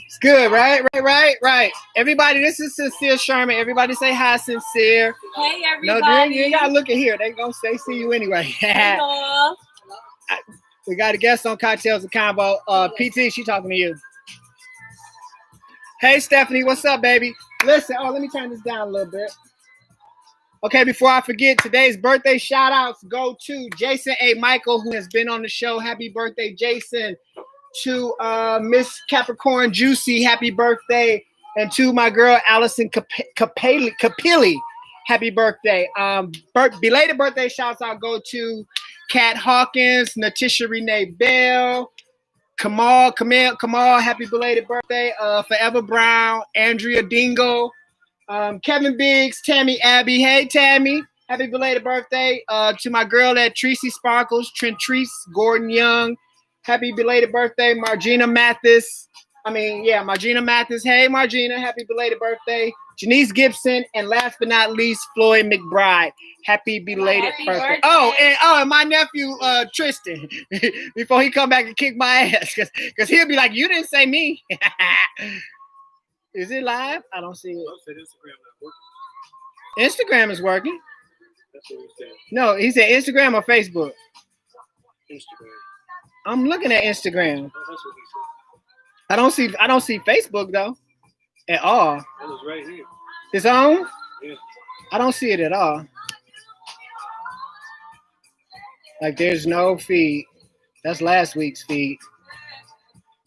It's good, right. Everybody, this is Sincere Sherman. Everybody say hi, Sincere. Hey, No, everybody. you ain't gotta look at here. They gonna say see you anyway. Hello. We got a guest on Cocktails and Combo. PT, she talking to you. Hey, Stephanie, what's up, baby? Listen, let me turn this down a little bit. Okay, before I forget, today's birthday shout-outs go to Jason A. Michael, who has been on the show. Happy birthday, Jason. To Miss Capricorn Juicy, happy birthday. And to my girl, Allison Capilli, happy birthday. Belated birthday shout-out go to Kat Hawkins, Natisha Renee Bell, Kamal, happy belated birthday. Forever Brown, Andrea Dingle, Kevin Biggs, Tammy Abbey. Hey, Tammy. Happy belated birthday. To my girl at Tracy Sparkles, Trentrice Gordon Young. Happy belated birthday, Margina Mathis. Margina Mathis. Hey, Margina. Happy belated birthday. Janice Gibson. And last but not least, Floyd McBride. Happy belated birthday. And my nephew, Tristan. Before he come back and kick my ass. Because he'll be like, you didn't say me. Is it live? I don't see it. Instagram is working. That's what he said. No, he said Instagram or Facebook. Instagram. I'm looking at Instagram. That's what he said. I don't see Facebook though. At all. It was right here. It's on? Yeah. I don't see it at all. Like there's no feed. That's last week's feed.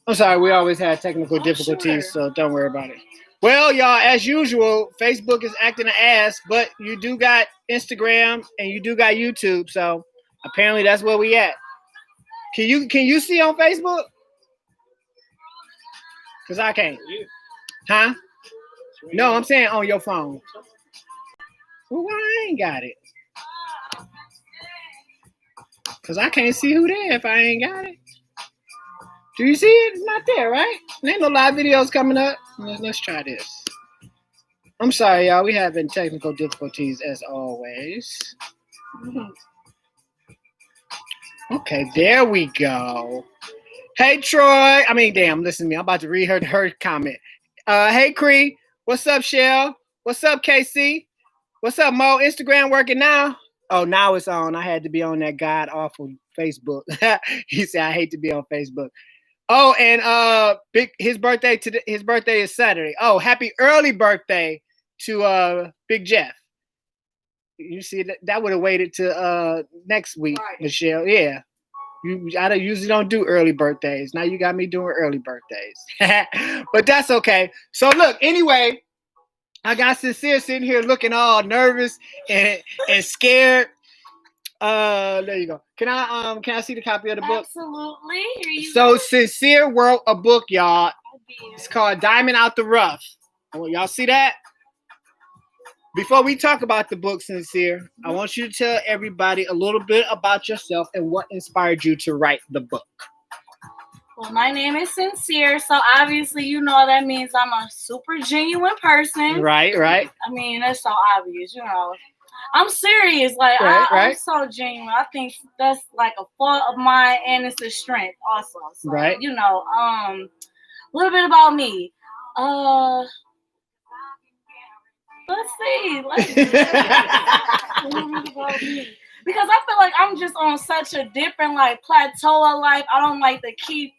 I'm sorry, we always had technical difficulties, so don't worry about it. Well, y'all, as usual, Facebook is acting an ass, but you do got Instagram and you do got YouTube, so apparently that's where we at. Can you see on Facebook? Because I can't. Huh? No, I'm saying on your phone. Well, why I ain't got it? Because I can't see who there if I ain't got it. Do you see it? It's not there, right? There ain't no live videos coming up. Let's try this. I'm sorry, y'all. We having technical difficulties as always. Okay, there we go. Hey, Troy. Listen to me. I'm about to read her comment. Hey, Cree. What's up, Shell? What's up, KC? What's up, Mo? Instagram working now? Oh, now it's on. I had to be on that god-awful Facebook. He said, I hate to be on Facebook. Oh, and his birthday is Saturday. Oh, happy early birthday to Big Jeff. You see that would have waited to next week, right. Michelle. Yeah. I usually don't do early birthdays. Now you got me doing early birthdays. But that's okay. So look, anyway, I got Sincere sitting here looking all nervous and scared. There you go. Can I see the copy of the book? Absolutely. Here you go. So Sincere wrote a book, y'all. It's called Diamond Out the Rough. Oh, y'all see that? Before we talk about the book, Sincere, I want you to tell everybody a little bit about yourself and what inspired you to write the book. Well, my name is Sincere, so obviously, that means I'm a super genuine person. Right. That's so obvious, I'm serious. Like, I'm so genuine. I think that's like a fault of mine, and it's a strength also. So, right. A little bit about me. Let's see. A little bit about me. Because I feel like I'm just on such a different, plateau of life. I don't like to keep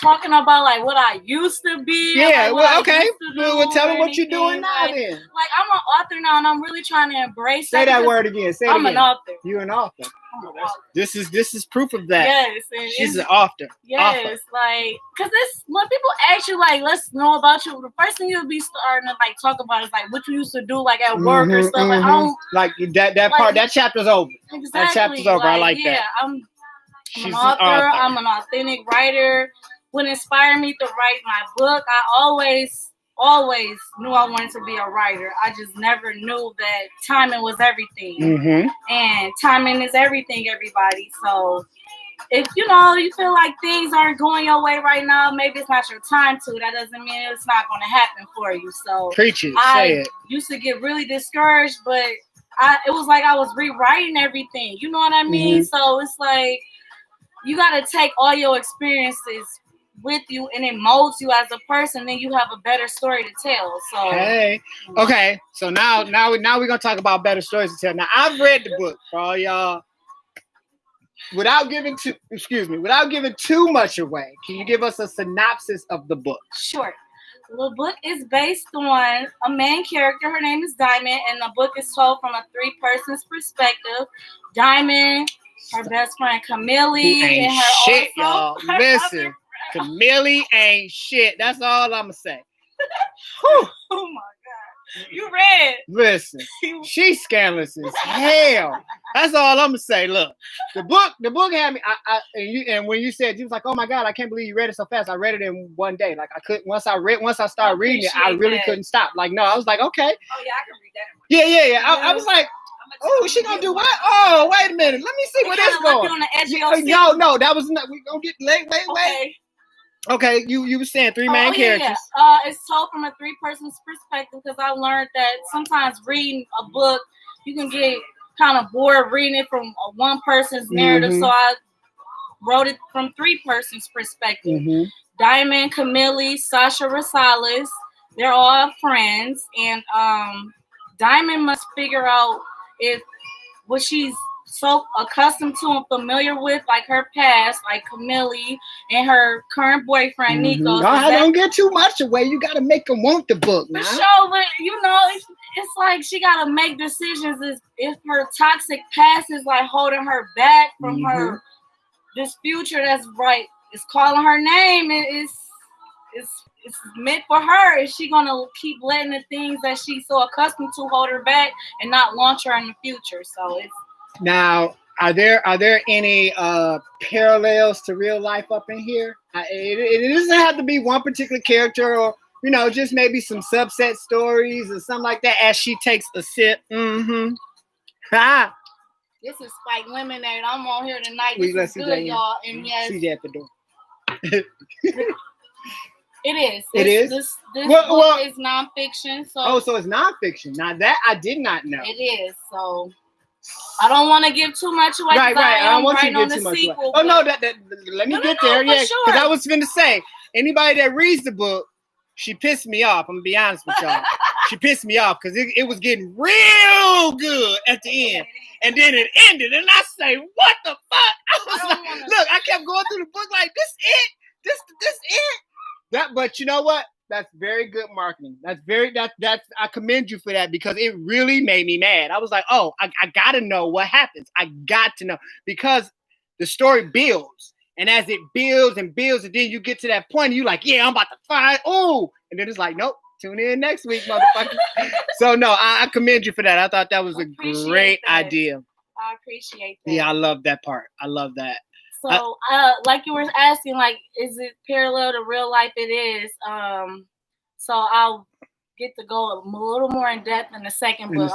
talking about what I used to be. Yeah, okay. Well, tell me what you're doing now then. I'm an author now, and I'm really trying to embrace Say that word again. Say it again. I'm an author. You're an author. This is proof of that. Yes. She's an author. Yes, because when people ask you, let's know about you, the first thing you'll be starting to, talk about is, what you used to do, at work or stuff. I don't... that chapter's over. Exactly. That chapter's over. I like that. I'm an author. I'm an authentic writer. What inspired me to write my book, I always knew I wanted to be a writer. I just never knew that timing was everything. Mm-hmm. And timing is everything, everybody. So if you feel like things aren't going your way right now, maybe it's not your time to. That doesn't mean it's not going to happen for you. So preach it. Say it. Used to get really discouraged, but it was like I was rewriting everything. You know what I mean? Mm-hmm. So it's like you got to take all your experiences with you and it molds you as a person, then you have a better story to tell. So Hey, okay. So now we're gonna talk about better stories to tell. Now I've read the book for all y'all. Without giving too much away, can you give us a synopsis of the book? Sure. The book is based on a main character. Her name is Diamond, and the book is told from a 3-person's perspective. Diamond, her best friend Camille, ain't and her shit, also y'all. Listen, Camille ain't shit. That's all I'ma say. Whew. Oh my God. You read. Listen, she's scandalous as hell. That's all I'm gonna say. Look, the book had me. And when you said, you was like, "Oh my God, I can't believe you read it so fast." I read it in one day. Like I couldn't. Once I started reading it, I really couldn't stop. Like no, I was like, okay. Oh yeah, I can read that. Yeah. I was like, oh, she gonna do what? Oh, wait a minute. Let me see where this going. On the edge of your seat. No, that was not. We gonna get wait. Okay. Okay, you were saying 3 main characters. Yeah. It's told from a 3-person's perspective because I learned that sometimes reading a book, you can get kind of bored reading it from one person's narrative. So I wrote it from 3-person's perspective. Diamond, Camille, Sasha Rosales, they're all friends, and Diamond must figure out if what she's so accustomed to and familiar with, like her past, like Camille and her current boyfriend Nico. I don't get too much away. You gotta make them want the book, man. For sure, but it's like she gotta make decisions if her toxic past is like holding her back from her this future that's right. It's calling her name. It's meant for her. Is she gonna keep letting the things that she's so accustomed to hold her back and not launch her in the future? So it's. Now, are there any parallels to real life up in here? It doesn't have to be one particular character, or just maybe some subset stories or something like that. As she takes a sip, Ha! This is Spike Lemonade. I'm on here tonight. This is good, y'all. And yes, she's at the door. It is. It is. This book is nonfiction. So it's nonfiction. Now that I did not know. It is. So. I don't want to give too much away. Right. I don't want you to give too much away. Oh no, that let me get there. Yeah, because I was finna say anybody that reads the book, she pissed me off. I'm gonna be honest with y'all. She pissed me off because it was getting real good at the end, and then it ended, and I say, what the fuck? I was like, look, I kept going through the book like this it, this it. But you know what? That's very good marketing. That's I commend you for that because it really made me mad. I was like, oh, I gotta know what happens. I got to know because the story builds. And as it builds and builds, and then you get to that point, and you're like, yeah, I'm about to find, and then it's like, nope, tune in next week, motherfucker. So no, I commend you for that. I thought that was a great idea. I appreciate that. Yeah, I love that part. I love that. So, like you were asking, like, is it parallel to real life? It is. So I'll get to go a little more in depth in the second book.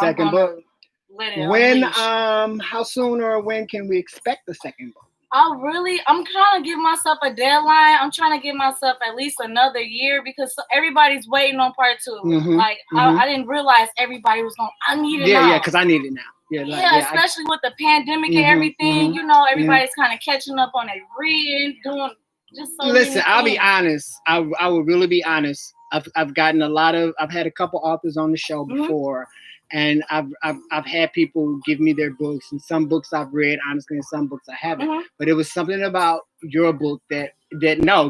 When, how soon or when can we expect the second book? I'm trying to give myself a deadline. I'm trying to give myself at least another year because everybody's waiting on part 2. I didn't realize everybody was going, I need it now. Yeah, because I need it now. Yeah, especially with the pandemic and everything, everybody's kind of catching up on their reading, doing just so. Listen, I'll be honest. I will really be honest. I've gotten I've had a couple authors on the show before, and I've had people give me their books, and some books I've read, honestly, and some books I haven't. But it was something about your book that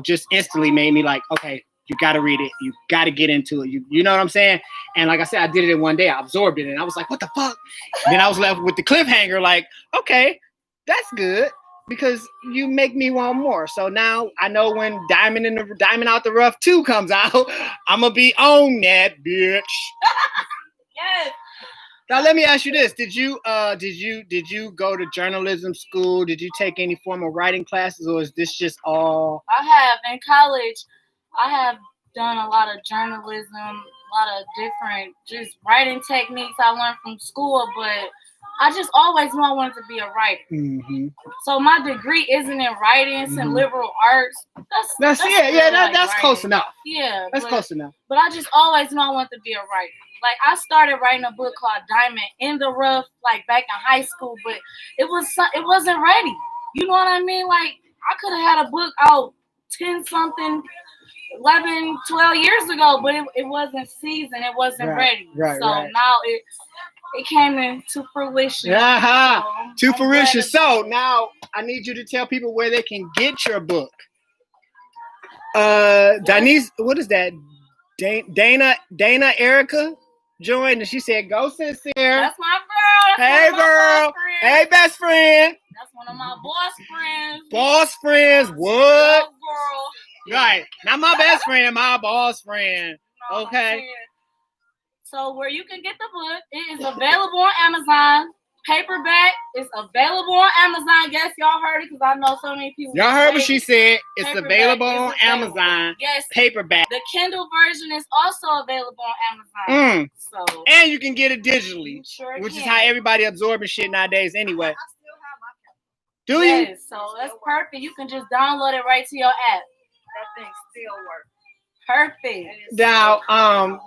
just instantly made me like, okay, you got to read it. You got to get into it. You know what I'm saying? And like I said, I did it in one day. I absorbed it. And I was like, what the fuck? Then I was left with the cliffhanger like, okay, that's good because you make me want more. So now I know when Diamond Out the Rough 2 comes out, I'm going to be on that, bitch. Yes. Now let me ask you this: Did you go to journalism school? Did you take any form of writing classes, or is this just all? I have in college. I have done a lot of journalism, a lot of different just writing techniques I learned from school, but I just always knew I wanted to be a writer. Mm-hmm. So my degree isn't in writing, it's in liberal arts. That's close enough. Yeah, that's close enough. But I just always knew I wanted to be a writer. Like I started writing a book called Diamond in the Rough, like back in high school, but it wasn't ready. You know what I mean? Like I could have had a book out 10 something, 11, 12 years ago, but it wasn't seasoned. It wasn't ready. So now it came into fruition. To fruition. So now I need you to tell people where they can get your book. Denise, what is that? Dana Erica joined and she said, "Go Sincere." That's my girl. Hey girl. Hey best friend. That's one of my boss friends. Boss friends. What? Girl. Right. Not my best friend, my boss friend. Okay. So where you can get the book, it is available on Amazon. Paperback is available on Amazon. Yes, y'all heard it because I know so many people. Y'all heard what she said. It's available on Amazon. Yes. Paperback. The Kindle version is also available on Amazon. So and you can get it digitally, which is how everybody absorbing shit nowadays anyway. Do you? Yes, so that's perfect. You can just download it right to your app. That thing still works. Perfect. Now,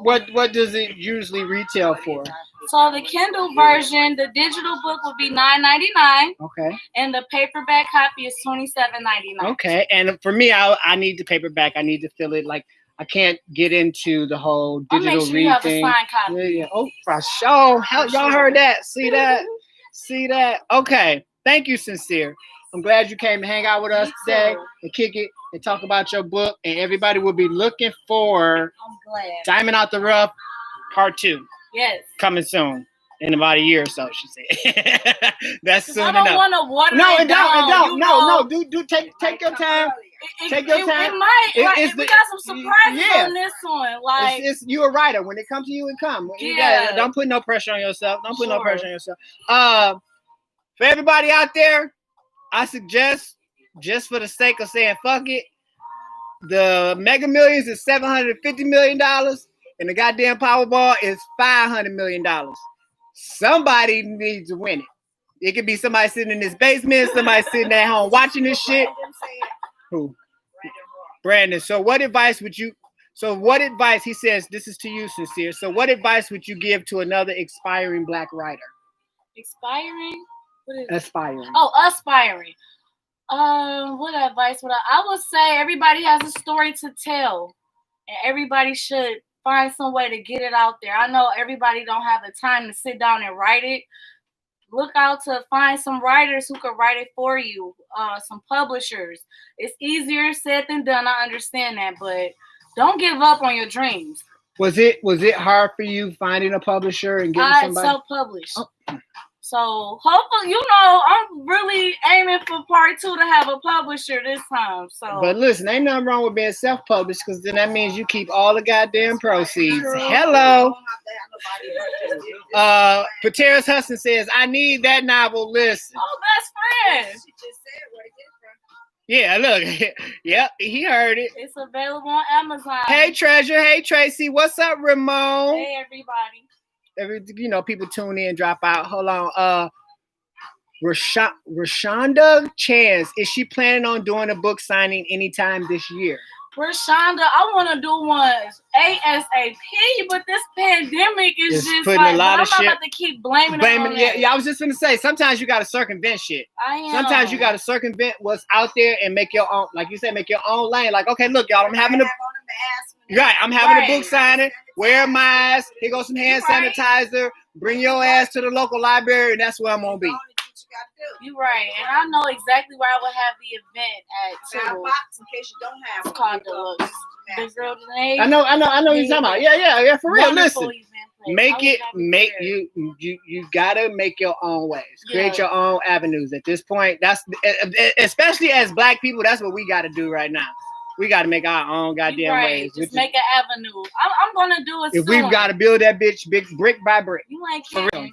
what does it usually retail for? So the Kindle version, the digital book will be $9.99. Okay. And the paperback copy is $27.99. Okay. And for me, I need the paperback. I need to feel it. Like I can't get into the whole digital read you have thing. A signed copy. Yeah. Oh, for sure. Y'all heard that? See that? See that? Okay. Thank you, Sincere. I'm glad you came to hang out with us today and kick it and talk about your book. And everybody will be looking for Diamond Out the Rough Part 2. Yes. Coming soon. In about a year or so, she said. That's soon enough. I don't want to water it down. No. Do take your time. Take your time. It might. We got some surprises on this one. Like you're a writer. When it comes to you, it comes. Yeah. Don't put no pressure on yourself. Don't put no pressure on yourself. For everybody out there, I suggest, just for the sake of saying fuck it, the Mega Millions is $750 million, and the goddamn Powerball is $500 million. Somebody needs to win it. It could be somebody sitting in his basement, somebody sitting at home watching this shit. Who? Brandon. So what advice, he says, this is to you, Sincere. So what advice would you give to another aspiring Black writer? Expiring? What is aspiring. Oh, aspiring. What advice would I would say everybody has a story to tell, and everybody should find some way to get it out there. I know everybody don't have the time to sit down and write it. Look out to find some writers who could write it for you, some publishers. It's easier said than done. I understand that, but don't give up on your dreams. Was it hard for you finding a publisher and getting somebody? I self-published. Oh. So hopefully, I'm really aiming for part 2 to have a publisher this time. So, but listen, ain't nothing wrong with being self-published because then that means you keep all the goddamn proceeds. Hello. Pateras Hudson says, "I need that novel." Listen. Oh, best friend. She just said where to get it from. Yeah, look. Yep, he heard it. It's available on Amazon. Hey, Treasure. Hey, Tracy. What's up, Ramon? Hey, everybody. People tune in, drop out. Hold on. Rashonda Chance, is she planning on doing a book signing anytime this year? Rashonda, I want to do one ASAP, but this pandemic is just putting a lot of shit. I'm not about to keep blaming it on it. Yeah, I was just gonna say, sometimes you gotta circumvent shit. I am. Sometimes you gotta circumvent what's out there and make your own, like you said, make your own lane. Like, okay, look, y'all, I'm having a book signing. Wear a mask. Here goes some hand sanitizer. Bring your ass to the local library, and that's where I'm gonna be. You're right, and I know exactly where I would have the event at too. In case you don't have it's called Deluxe. Big Girl Today. I know you're talking about. Yeah, for real. Listen, you gotta make your own ways. Create your own avenues. At this point, that's especially as Black people, that's what we gotta do right now. We got to make our own goddamn ways. Just make an avenue. I'm going to do it soon. If we've got to build that bitch brick by brick. You ain't kidding.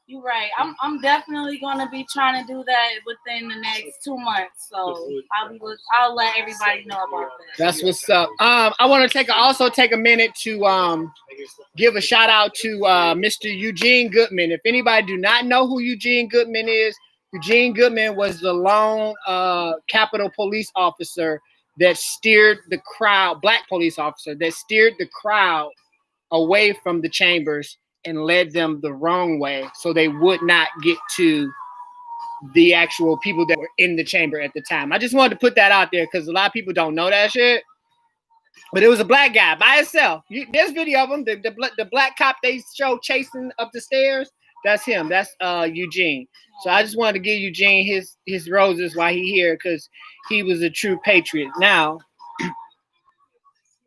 You're right. I'm definitely going to be trying to do that within the next 2 months. So I'll let everybody know about that. That's what's up. I want to also take a minute to give a shout out to Mr. Eugene Goodman. If anybody do not know who Eugene Goodman is, Eugene Goodman was the lone Capitol police officer that steered the crowd, Black police officer, that steered the crowd away from the chambers and led them the wrong way so they would not get to the actual people that were in the chamber at the time. I just wanted to put that out there because a lot of people don't know that shit. But it was a black guy by himself. There's video of him. The black cop they show chasing up the stairs. That's him. That's Eugene. So I just wanted to give Eugene his roses while he here because he was a true patriot. Now,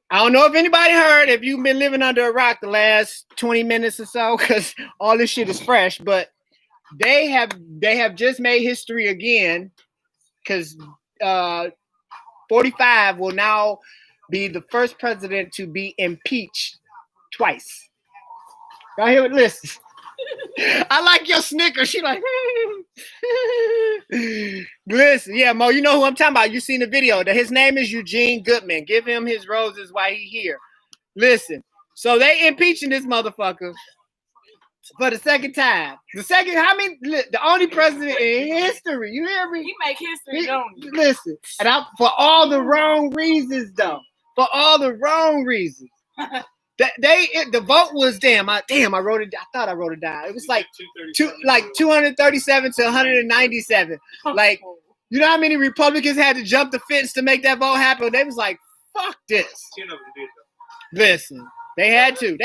I don't know if anybody heard, if you've been living under a rock the last 20 minutes or so, because all this shit is fresh, but they have just made history again because 45 will now be the first president to be impeached twice. Y'all hear it? Listen. I like your snicker. She like, listen, yeah, Mo, you know who I'm talking about. You seen the video. His name is Eugene Goodman. Give him his roses while he here. Listen, so they impeaching this motherfucker for the second time. The only president in history. You hear me? He make history, don't he? Listen, and for all the wrong reasons, though. For all the wrong reasons. The vote was I wrote it. I thought I wrote it down. It was like 237 to 197. Like, you know how many Republicans had to jump the fence to make that vote happen? They was like, "Fuck this." Listen, they had to.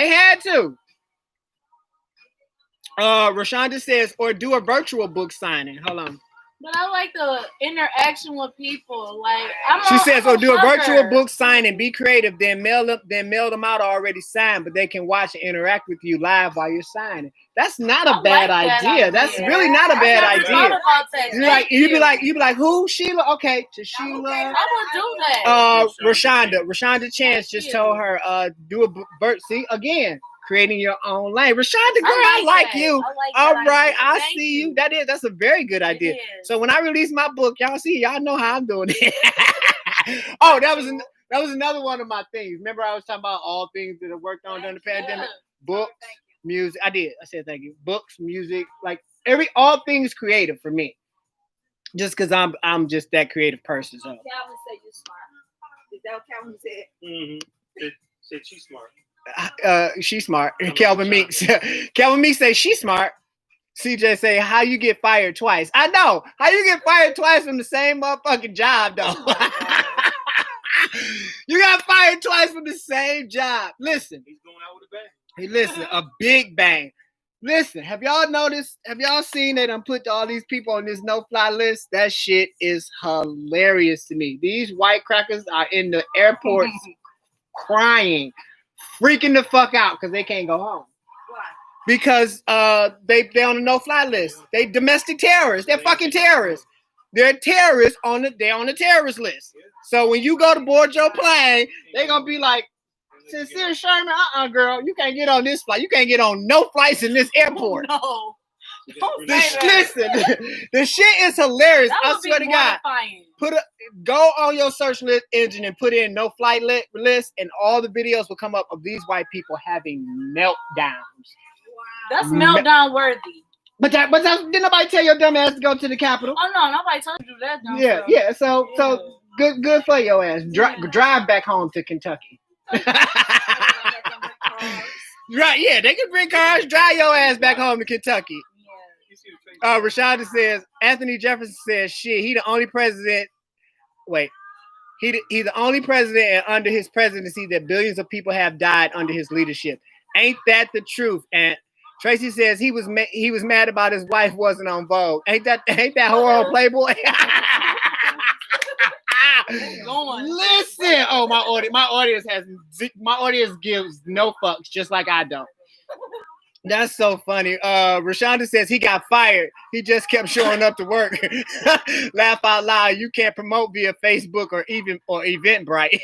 Rashonda says, or do a virtual book signing. Hold on. But I like the interaction with people. Like she says, do a virtual book signing, be creative, then mail them out already signed, but they can watch and interact with you live while you're signing. That's not a bad idea. That's really not a bad idea. You'd be like, who? Sheila? Okay, to Sheila. Okay, I would do that. Rashonda Chance just told her, do a see again. Creating your own lane. Rashonda, girl, I like you. All right, I see you. That's a very good idea. So when I release my book, y'all know how I'm doing it. Oh, that was another one of my things. Remember I was talking about all things that I worked on during the pandemic? Books, music. I said thank you. Books, music, like all things creative for me. Just because I'm just that creative person. So. Calvin said you're smart. Is that what Calvin said? Mm-hmm. Said she's smart. She's smart. Kelvin Meeks. Kelvin Meeks say she's smart. CJ say, how you get fired twice? I know. How you get fired twice from the same motherfucking job, though? You got fired twice from the same job. Listen. He's going out with a bang. Hey, listen, a big bang. Listen, have y'all noticed? Have y'all seen that I'm put all these people on this no-fly list? That shit is hilarious to me. These white crackers are in the airports crying, freaking the fuck out because they can't go home. Why? Because they're on the no-fly list. They domestic terrorists. They're fucking terrorists. They're terrorists they're on the terrorist list. So when you go to board your plane, they're gonna be like, Sincere Sherman, girl, you can't get on this flight. You can't get on no flights in this airport. No. Listen, the shit is hilarious. I swear to God. Go on your search list engine and put in no flight list, and all the videos will come up of these white people having meltdowns. Wow. That's meltdown worthy. But didn't nobody tell your dumb ass to go to the Capitol? Oh no, nobody told you to do that. Yeah. So good for your ass. Drive back home to Kentucky. Right, yeah, they can bring cars, drive your ass back home to Kentucky. Rashonda says, Anthony Jefferson says, shit, he the only president. Wait, he's the only president, and under his presidency that billions of people have died under his leadership. Ain't that the truth? And Tracy says he was mad about his wife wasn't on Vogue. Ain't that whore on Playboy? Listen, my audience gives no fucks, just like I don't. That's so funny. Rashonda says he got fired. He just kept showing up to work. Laugh out loud. You can't promote via Facebook or Eventbrite.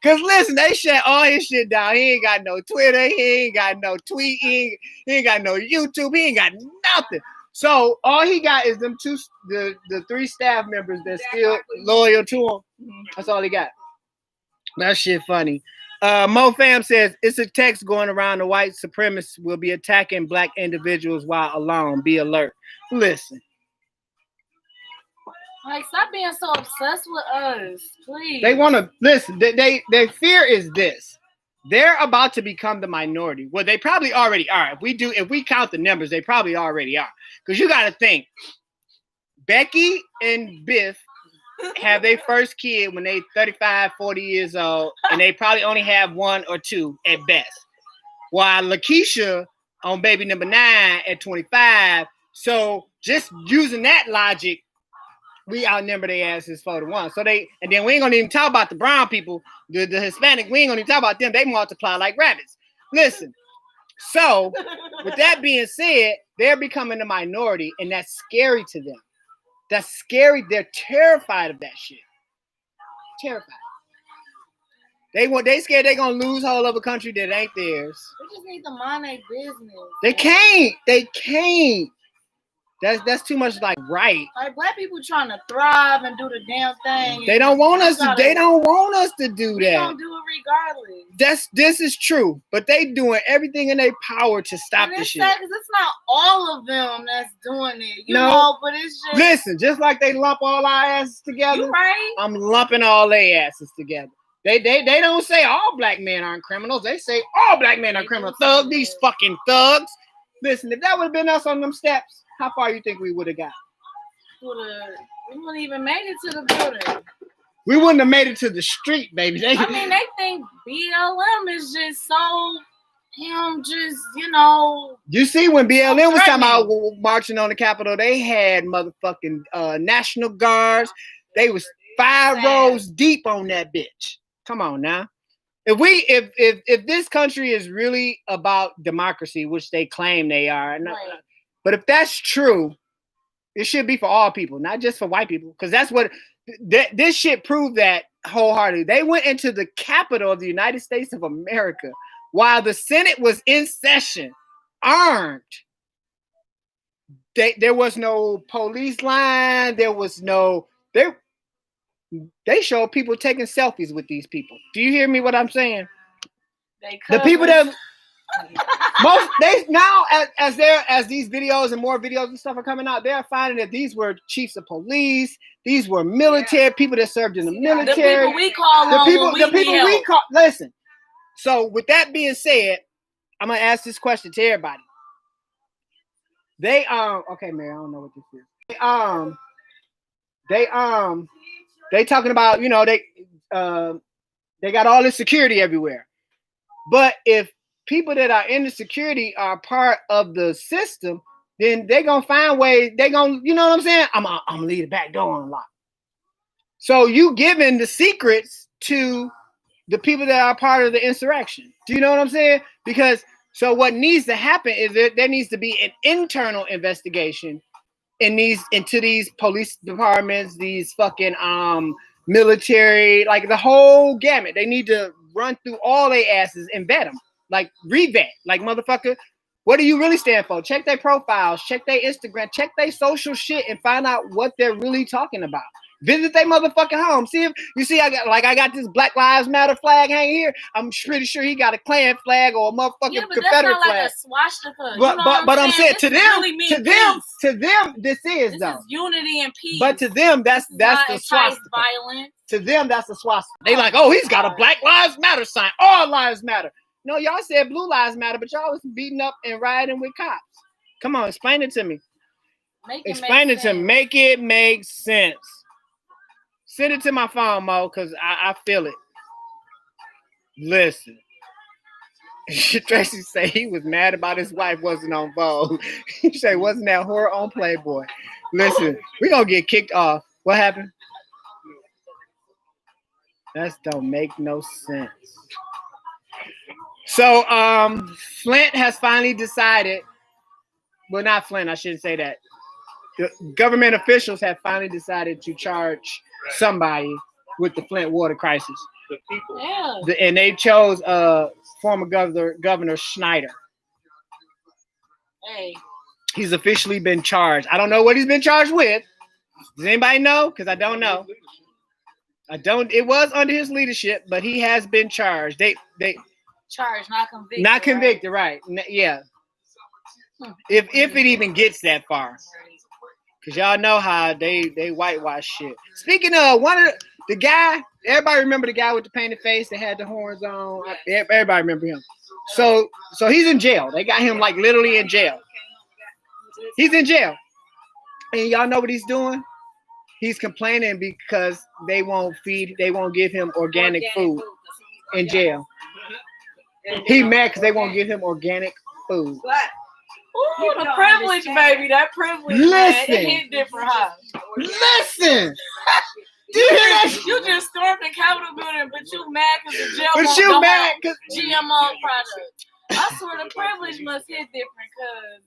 Cause listen, they shut all his shit down. He ain't got no Twitter. He ain't got no tweet. He ain't got no YouTube. He ain't got nothing. So all he got is them the three staff members that's still loyal to him. That's all he got. That shit funny. Mo Fam says it's a text going around. The white supremacists will be attacking black individuals while alone. Be alert. Listen. Like, stop being so obsessed with us, please. They want to listen. Their fear is this. they're about to become the minority. Well, they probably already are. If we count the numbers, they probably already are. Because you got to think, Becky and Biff have their first kid when they 35, 40 years old, and they probably only have one or two at best. While Lakeisha on baby number 9 at 25. So just using that logic, we outnumber their asses 4-1. So and then we ain't gonna even talk about the brown people, the Hispanic. We ain't gonna even talk about them. They multiply like rabbits. Listen. So with that being said, they're becoming a minority, and that's scary to them. That's scary. They're terrified of that shit. Terrified. They scared they're gonna lose whole of a country that ain't theirs. They just need to mind their business. They can't. They can't. That's too much like right. Like black people trying to thrive and do the damn thing. They don't want us to. They don't want us to do we that. Don't do it regardless. This is true, but they doing everything in their power to stop and this shit. Because it's not all of them that's doing it. You No. know, but it's just Listen, just like they lump all our asses together. You right. I'm lumping all their asses together. They don't say all black men aren't criminals. They say all black men are criminals. Thugs, these fucking thugs. Listen, if that would have been us on them steps, how far you think we would have got? We wouldn't even made it to the building. We wouldn't have made it to the street, baby. I mean, they think BLM is just so him, You see, when BLM was talking about marching on the Capitol, they had motherfucking National Guards. They was 5 rows deep on that bitch. Come on now. If this country is really about democracy, which they claim they are, right. But if that's true, it should be for all people, not just for white people, because that's what this shit proved that wholeheartedly. They went into the Capitol of the United States of America while the Senate was in session, armed. There was no police line. There was no. They showed people taking selfies with these people. Do you hear me? What I'm saying? The people that. As these videos and more videos and stuff are coming out, they're finding that these were chiefs of police, these were military people that served in the military. The people we call Listen. So with that being said, I'm gonna ask this question to everybody. Okay, Mary, I don't know what this is. They talking about, they got all this security everywhere. But if people that are in the security are part of the system, then they're gonna find ways. They're gonna, you know what I'm saying? I'm gonna leave the back door unlocked. So you giving the secrets to the people that are part of the insurrection. Do you know what I'm saying? Because so what needs to happen is that there needs to be an internal investigation into these police departments, these fucking military, like the whole gamut. They need to run through all their asses and vet them. Like revet, like motherfucker, what do you really stand for? Check their profiles, check their Instagram, check their social shit, and find out what they're really talking about. Visit their motherfucking home. See if you see I got this Black Lives Matter flag hanging here. I'm pretty sure he got a Klan flag or a motherfucking Confederate flag. Like a swastika. But I'm saying to them, this is unity and peace. But to them, that's the swastika. Violence. To them, that's the swastika. They like, oh, he's got a Black Lives Matter sign. All lives matter. No, y'all said blue lives matter, but y'all was beating up and riding with cops. Come on, explain it to me. Explain it to me. Make it make sense. Send it to my phone, Mo, because I feel it. Listen. Tracy say he was mad about his wife wasn't on Vogue. He say, wasn't that whore on Playboy? Listen, we gonna get kicked off. What happened? That don't make no sense. So Flint has finally decided. Well, not Flint, I shouldn't say that. The government officials have finally decided to charge somebody with the Flint water crisis. The people. Yeah. And they chose former Governor Schneider. Hey. He's officially been charged. I don't know what he's been charged with. Does anybody know? Because I don't know. It was under his leadership, but he has been charged. They charged, not convicted. Not convicted, right? Yeah. If it even gets that far. Because y'all know how they whitewash shit. Speaking of, The guy, everybody remember the guy with the painted face that had the horns on. Everybody remember him. So he's in jail. They got him like literally in jail. He's in jail. And y'all know what he's doing? He's complaining because they won't give him organic food in jail. He mad because they won't give him organic food. Ooh, the privilege, baby. That privilege. Listen. Man, it hit different high. Listen. Do you hear that? You just stormed the Capitol building, but you mad because the jail But won't you go mad out because GMO products. I swear the privilege must hit different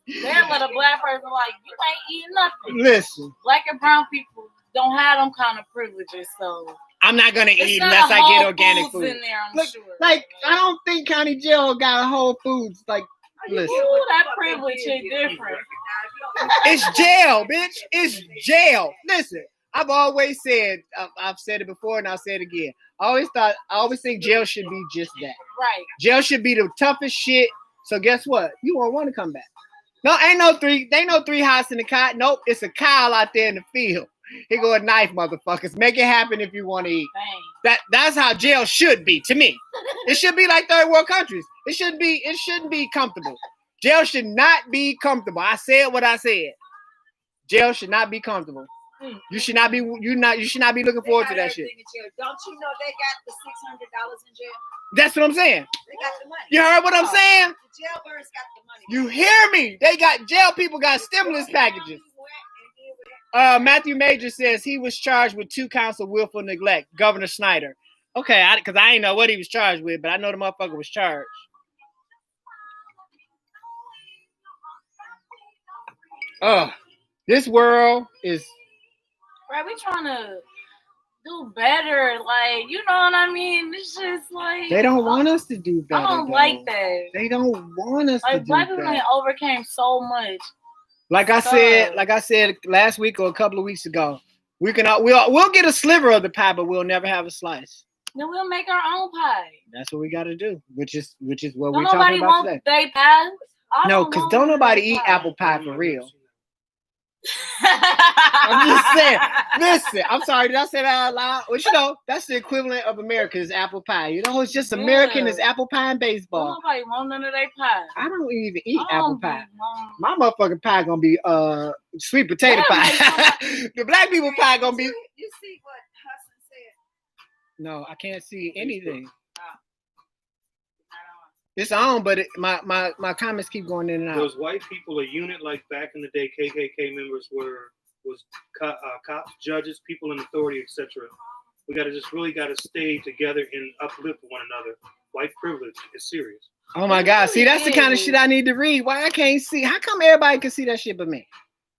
because they're let a black person like, you ain't eating nothing. listen. Black and brown people don't have them kind of privileges, so I'm not gonna it's eat not unless a I get Whole organic Foods food. in there, I'm Look, sure. like I don't think county jail got Whole Foods. Like, listen, Ooh, that privilege is different. it's jail, bitch. It's jail. Listen, I've always said, I've said it before and I'll say it again. I always think jail should be just that. Right. Jail should be the toughest shit. So guess what? You won't want to come back. No, ain't no three hots in the cot. Nope, it's a Kyle out there in the field. He go a knife, motherfuckers. Make it happen if you want to eat. Dang. That's how jail should be to me. It should be like third world countries. It shouldn't be comfortable. Jail should not be comfortable. I said what I said. Jail should not be comfortable. You should not be looking forward to that shit. Don't you know they got the $600 in jail? That's what I'm saying. They got the money. You heard what I'm saying? The jailbirds got the money. You hear me? They got jail people got stimulus packages. Matthew Major says he was charged with 2 counts of willful neglect. Governor Snyder. Okay, because I didn't know what he was charged with, but I know the motherfucker was charged. This world is. Right, we trying to do better. Like, you know what I mean? It's just like They don't want us to do better. I don't though. like that. They don't want us to Like do black people that. overcame so much. Like I said last week or a couple of weeks ago, we'll get a sliver of the pie, but we'll never have a slice. Then we'll make our own pie. That's what we got to do, which is what Don't we're talking about today. They pie. No, because don't nobody eat apple pie for real. I'm just saying. Listen, I'm sorry. Did I say that out loud? Well, that's the equivalent of America's apple pie. It's just American is apple pie and baseball. Nobody want none of their pie. I don't even eat apple pie. My motherfucking pie gonna be sweet potato pie. The black people pie gonna be. You see what Hudson said? No, I can't see anything. It's on, but my comments keep going in and out. Was white people a unit like back in the day? KKK members was cops, judges, people in authority, etc. We got to stay together and uplift one another. White privilege is serious. Oh my God! See, that's the kind of shit I need to read. Why I can't see? How come everybody can see that shit but me?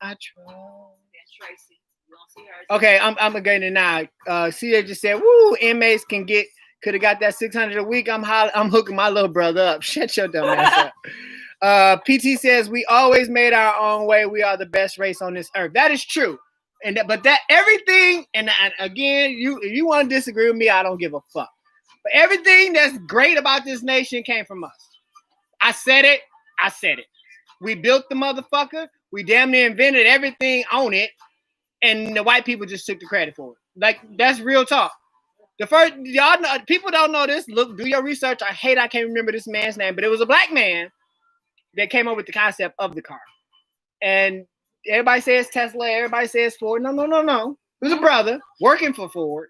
I try. That's Tracy. You don't see her. Okay, I'm getting it now. CA just said, "Woo, inmates could have got that $600 a week. I'm hooking my little brother up. Shut your dumb ass up." PT says, "We always made our own way. We are the best race on this earth." That is true. But that everything, and again, you want to disagree with me, I don't give a fuck. But everything that's great about this nation came from us. I said it. We built the motherfucker. We damn near invented everything on it. And the white people just took the credit for it. Like, that's real talk. The first, y'all know, people don't know this. Look, do your research. I can't remember this man's name, but it was a black man that came up with the concept of the car. And everybody says Tesla, everybody says Ford. No. It was a brother working for Ford.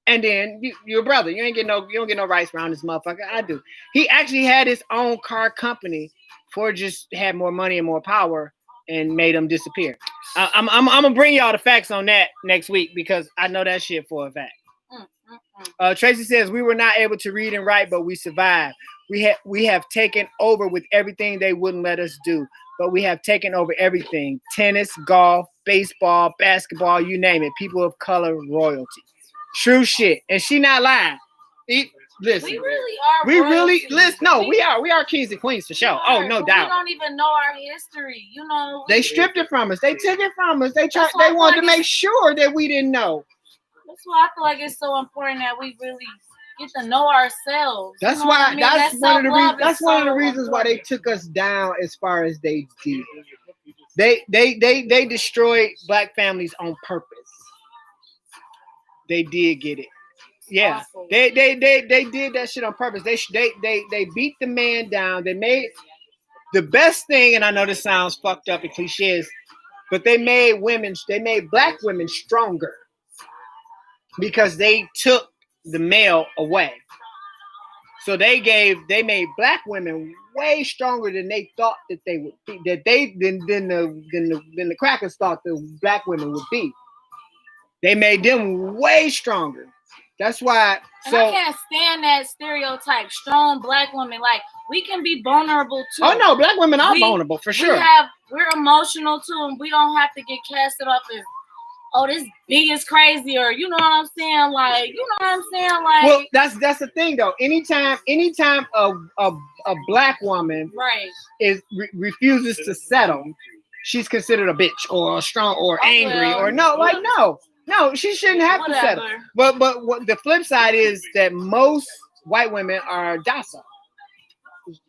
And then you're a brother. You don't get no rights around this motherfucker. I do. He actually had his own car company. Ford just had more money and more power and made him disappear. I'm gonna bring y'all the facts on that next week because I know that shit for a fact. Tracy says we were not able to read and write, but we survived. We have taken over with everything they wouldn't let us do, but we have taken over everything: tennis, golf, baseball, basketball, you name it. People of color, royalty. True shit, and she not lying. Listen, we really are. We royalty. really listen. No, we are kings and queens for sure. Oh, no doubt. We don't even know our history. They stripped it from us. They took it from us. They wanted to make sure that we didn't know. That's why I feel like it's so important that we really get to know ourselves. That's why. That's one of the reasons why they took us down as far as they did. They destroyed black families on purpose. they did get it. Yeah, Awful. they did that shit on purpose. They beat the man down. They made the best thing, and I know this sounds fucked up and cliches, but they made black women stronger because they took the male away. So they made black women way stronger than they thought that they would be. Than the crackers thought the black women would be. They made them way stronger. That's why. And I can't stand that stereotype. Strong black women, like we can be vulnerable too. Oh no, black women are vulnerable for sure. We're emotional too, and we don't have to get casted up as, oh, this B is crazy, or you know what I'm saying? Like, well, that's the thing though. Anytime a black woman refuses to settle, she's considered a bitch or strong or angry or no, she shouldn't have to settle. But what the flip side is that most white women are docile.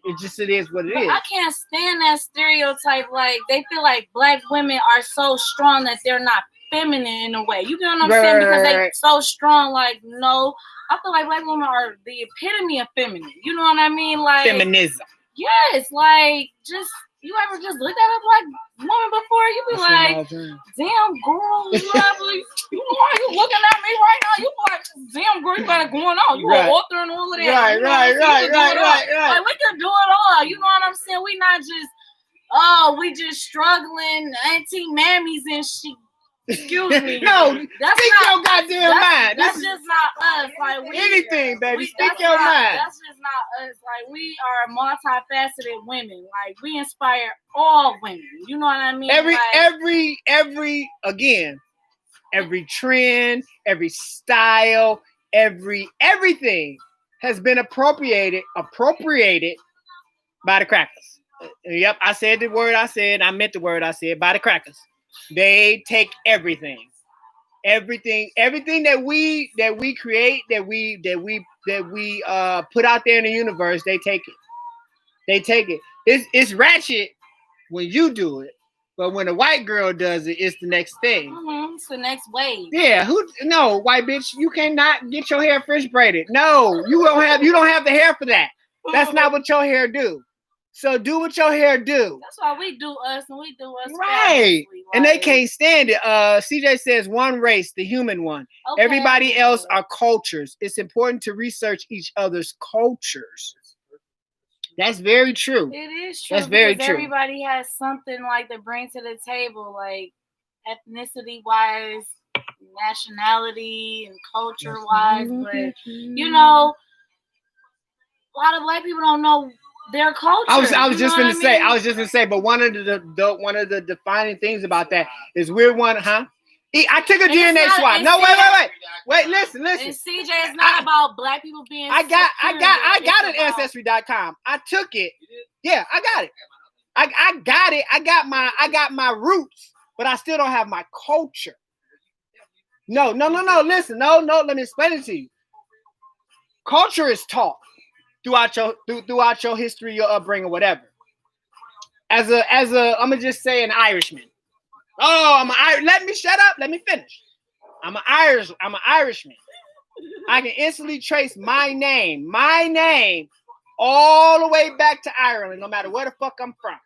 It is what it is. I can't stand that stereotype. Like they feel like black women are so strong that they're not feminine in a way. You know what I'm saying? Because they're so strong. Like, no, I feel like black women are the epitome of feminine. You know what I mean? Like feminism. Yes, like just you ever just looked at a black woman before? You be like, damn girl, you know how you looking at me right now? You like, damn girl, you got it going on. You an author and all of that. Right. Like we can do it all. You know what I'm saying? We not just we just struggling auntie mammies and shit. Excuse me. No, speak your goddamn mind. That's just not us. Like anything, baby. Speak your mind. That's just not us. Like we are multifaceted women. Like we inspire all women. You know what I mean? Every trend, every style, everything has been appropriated by the crackers. Yep, I said the word I said. I meant the word I said, by the crackers. They take everything that we create, that we put out there in the universe. They take it. It's ratchet when you do it, but when a white girl does it, it's the next thing. Mm-hmm. It's the next wave. Yeah. No, white bitch, you cannot get your hair fresh braided. No, you don't have the hair for that. That's not what your hair do. So do what your hair do. That's why we do us and we do us. Right. Like, and they can't stand it. CJ says one race, the human one. Okay. Everybody else are cultures. It's important to research each other's cultures. That's very true. It is true. That's very true. Everybody has something like to bring to the table, like ethnicity wise, nationality and culture wise. But you know, a lot of black people don't know their culture. I was just gonna say, but one of the defining things about that is we're one, huh? I took a DNA swab. No, wait, listen. And CJ is not about black people being. I got an ancestry.com. I took it. Yeah, I got it. I got it. I got my roots, but I still don't have my culture. No. Listen, no. Let me explain it to you. Culture is taught throughout your history, your upbringing, whatever. As a, I'm gonna just say an Irishman. Oh, let me shut up. Let me finish. I'm an Irishman. I can instantly trace my name all the way back to Ireland, no matter where the fuck I'm from.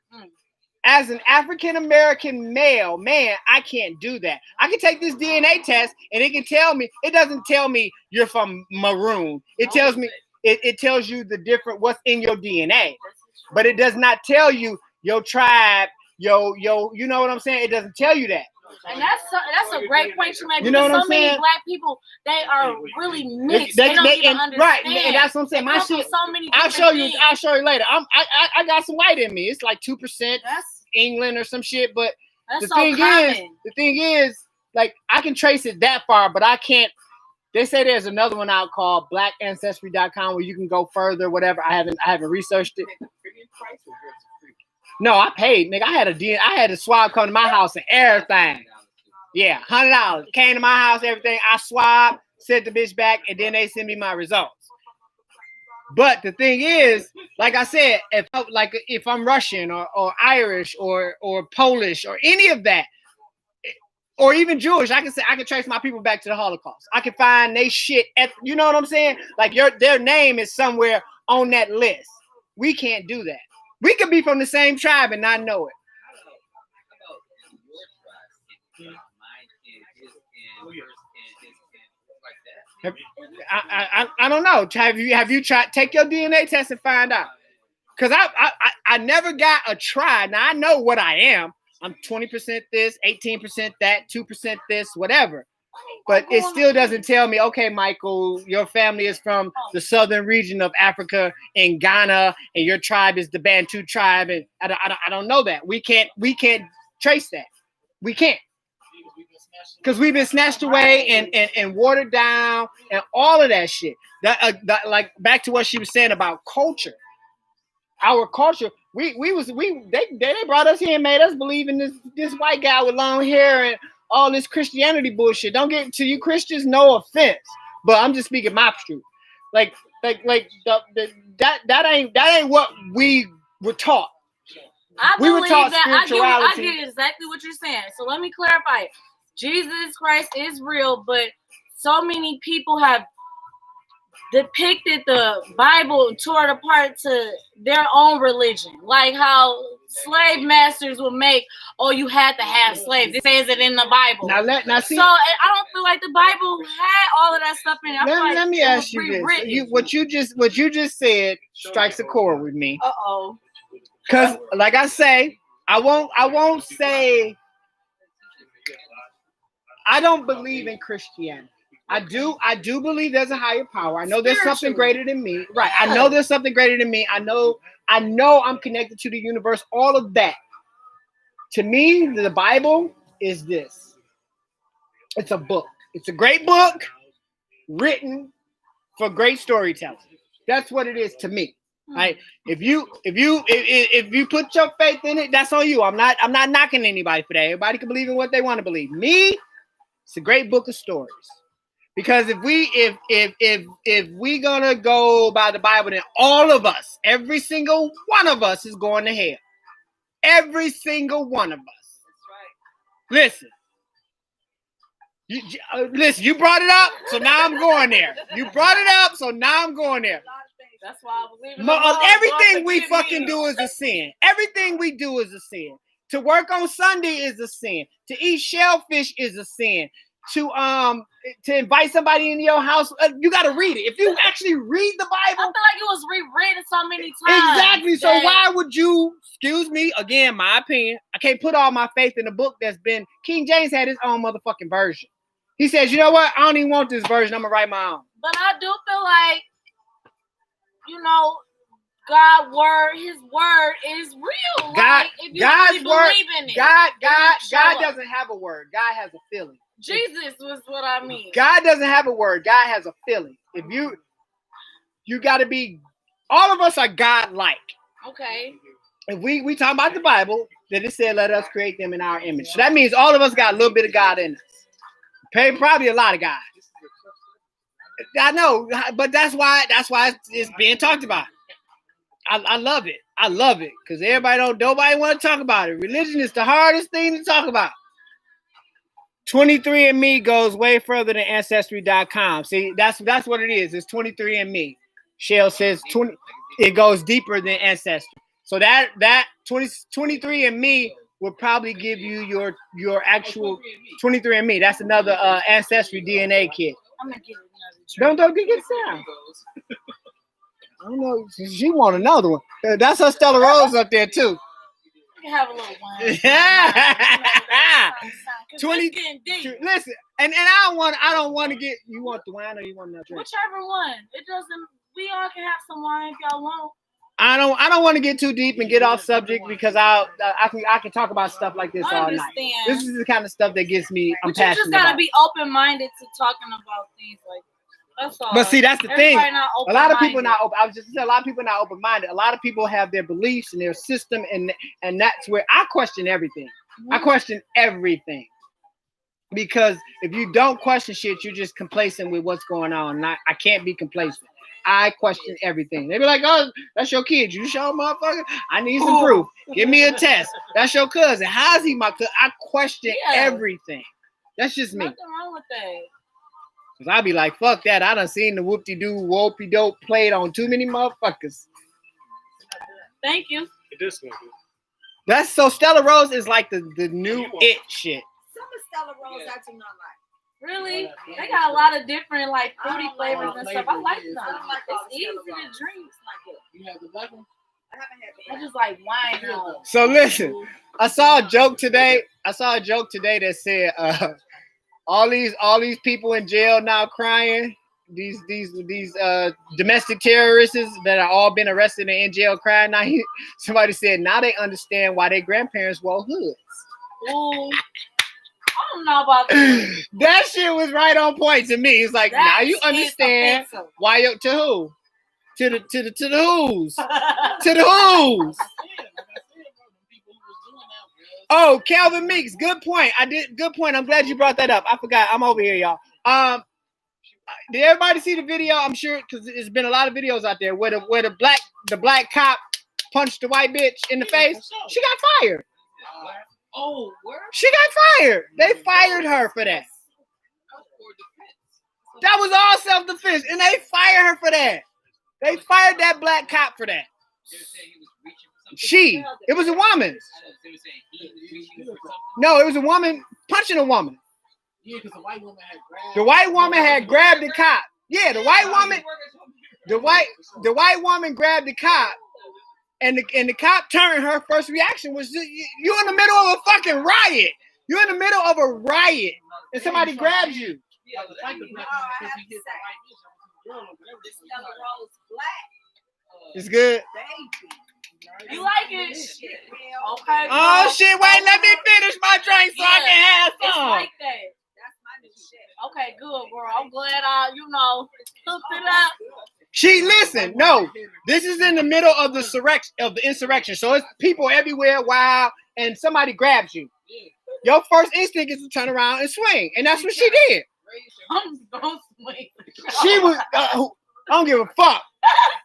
As an African American male man, I can't do that. I can take this DNA test and it can tell me. It doesn't tell me you're from Maroon. It tells me. It tells you the different what's in your DNA, but it does not tell you your tribe, you know what I'm saying? It doesn't tell you that. And that's a great point you make. You know what I'm saying? Many black people, they are really mixed. They don't even understand. Right, and that's what I'm saying. My shit. So many I'll show you later. I got some white in me. It's like 2%. That's England or some shit. But the thing is, like I can trace it that far, but I can't. They say there's another one out called blackancestry.com where you can go further, whatever. I haven't researched it. No, I paid, nigga. I had a swab come to my house and everything. Yeah, $100. Came to my house, everything. I swabbed, sent the bitch back, and then they send me my results. But the thing is, like I said, if I'm Russian or Irish or Polish or any of that, or even Jewish. I can say I can trace my people back to the Holocaust. I can find they shit at, you know what I'm saying? Like their name is somewhere on that list. We can't do that. We could be from the same tribe and not know it. I don't know. Have you tried? Take your DNA test and find out. Because I never got a try. Now I know what I am. I'm 20% this, 18% that, 2% this, whatever. But it still doesn't tell me, okay, Michael, your family is from the southern region of Africa in Ghana, and your tribe is the Bantu tribe, and I don't know that. We can't trace that. We can't. Because we've been snatched away and watered down and all of that shit. That like back to what she was saying about culture. Our culture, they brought us here and made us believe in this white guy with long hair and all this Christianity bullshit. Don't get to you Christians, no offense, but I'm just speaking my truth. Like that ain't what we were taught. We were taught spirituality. I get exactly what you're saying. So let me clarify. Jesus Christ is real, but so many people have depicted the Bible and tore it apart to their own religion. Like how slave masters would make, oh, you had to have slaves. It says it in the Bible. Now see. So I don't feel like the Bible had all of that stuff in it. Let me ask you this. What you just said strikes a chord with me. Uh-oh. Because like I say, I won't say I don't believe in Christianity. I do believe there's a higher power. I know there's something greater than me. Right. I know there's something greater than me. I know I'm connected to the universe. All of that. To me, the Bible is this. It's a book. It's a great book written for great storytelling. That's what it is to me. Right? If you put your faith in it, that's on you. I'm not knocking anybody for that. Everybody can believe in what they want to believe. Me, it's a great book of stories. Because if we gonna go by the Bible, then all of us, every single one of us is going to hell. Every single one of us. That's right. Listen, you brought it up, so now I'm going there. You brought it up, so now I'm going there. That's why I believe in everything we fucking do is a sin. Everything we do is a sin. To work on Sunday is a sin. To eat shellfish is a sin. To invite somebody into your house, you got to read it. If you actually read the Bible, I feel like it was rewritten so many times. Exactly. So why would you? Excuse me. Again, my opinion. I can't put all my faith in a book that's been. King James had his own motherfucking version. He says, you know what? I don't even want this version. I'm gonna write my own. But I do feel like, God's word, His word is real. God, if you really believe in it. God doesn't have a word. God has a feeling. Jesus was what I mean. God doesn't have a word. God has a feeling. If you got to be, all of us are God-like. Okay. If we talk about the Bible, then it said, let us create them in our image. So that means all of us got a little bit of God in us. Probably a lot of God. I know, but that's why it's being talked about. I love it. I love it because nobody want to talk about it. Religion is the hardest thing to talk about. 23andMe goes way further than Ancestry.com. See, that's what it is. It's 23andMe. Shell says it goes deeper than Ancestry. So that 23andMe will probably give you your actual 23andMe. That's another Ancestry DNA kit. I'm gonna get another. Don't get sound. I don't know. She want another one. That's her Stella Rose up there too. You can have a little one. Yeah. 20. Listen, and I don't want to get. You want the wine or you want another drink? Whichever one. It doesn't. We all can have some wine if y'all want. I don't want to get too deep and get off subject because I can talk about stuff like this all night. This is the kind of stuff that gets me. I'm passionate. You just gotta be open-minded to talking about things like that. That's all. But see, that's the thing. A lot of people not open. I was just saying, a lot of people not open-minded. A lot of people have their beliefs and their system, and that's where I question everything. Mm-hmm. I question everything. Because if you don't question shit, you're just complacent with what's going on. And I can't be complacent. I question everything. They be like, oh, that's your kid. You show motherfucker? I need some proof. Give me a test. That's your cousin. How is he my cousin? I question everything. That's just me. Nothing wrong with that. Cause I be like, fuck that. I done seen the whoop-de-doo, whoopie-dope played on too many motherfuckers. Thank you. It is smell good. That's so Stella Rose is like the new it shit. Some of Stella Rose I do not like. Really? They got a lot of different like fruity I don't like flavors all and stuff. I like them. I don't like all It's the easy Stella to Rose. drink. It's not good. You have the lemon? I haven't had I the just like wine though. So listen, I saw a joke today that said all these people in jail now crying. These domestic terrorists that are all been arrested and in jail crying. Now somebody said now they understand why their grandparents wore hoods. Ooh. I don't know about that. That shit was right on point to me. It's like now you understand why you to who? To the who's. To the who's. Oh, Calvin Meeks, good point. Good point. I'm glad you brought that up. I forgot. I'm over here, y'all. Did everybody see the video? I'm sure because there's been a lot of videos out there where the black cop punched the white bitch in the face. She got fired. Oh, where? She got fired. They fired her for that. That was all self-defense, and they fired her for that. They fired that black cop for that. It was a woman. No, it was a woman punching a woman. Yeah, because the white woman had grabbed. The white woman had grabbed the cop. Yeah, the white woman grabbed the cop, and the cop turned. Her first reaction was, "You in the middle of a fucking riot. You're in the middle of a riot, and somebody grabs you." I have to say, the Stella Rose black. It's good. Baby. You like it? Shit, Okay. Oh shit! Wait, let me finish my drink so I can have It's some. like that. That's my new shit. Okay, good, girl. I'm glad I, hooked it up. Listen. No, this is in the middle of the insurrection. So it's people everywhere. Wow, and somebody grabs you. Your first instinct is to turn around and swing, and that's what she did. I'm gonna swing. She was. I don't give a fuck.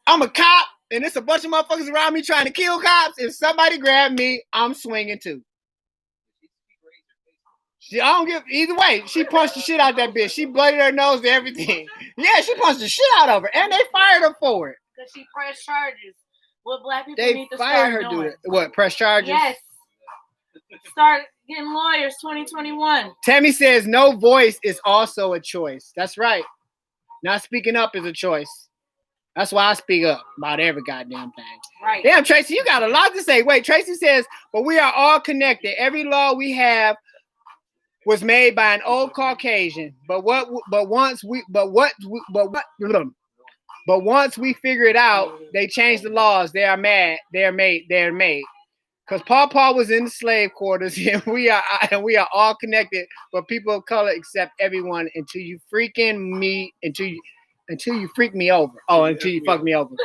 I'm a cop, and there's a bunch of motherfuckers around me trying to kill cops. If somebody grabbed me, I'm swinging too. I don't give either way. She punched the shit out that bitch. She blooded her nose and everything. Yeah, she punched the shit out of her, and they fired her for it. Because she pressed charges. What black people They need to fired start her. doing. Do it. What? Press charges? Yes. Start getting lawyers. 2021. Tammy says no voice is also a choice. That's right. Not speaking up is a choice. That's why I speak up about every goddamn thing. Right. Damn, Tracy, you got a lot to say. Wait, Tracy says, but we are all connected. Every law we have was made by an old Caucasian. But once we figure it out, they change the laws. They are made. Because Paul was in the slave quarters, and we are all connected. But people of color accept everyone until you freak me over. Oh, until you fuck me over.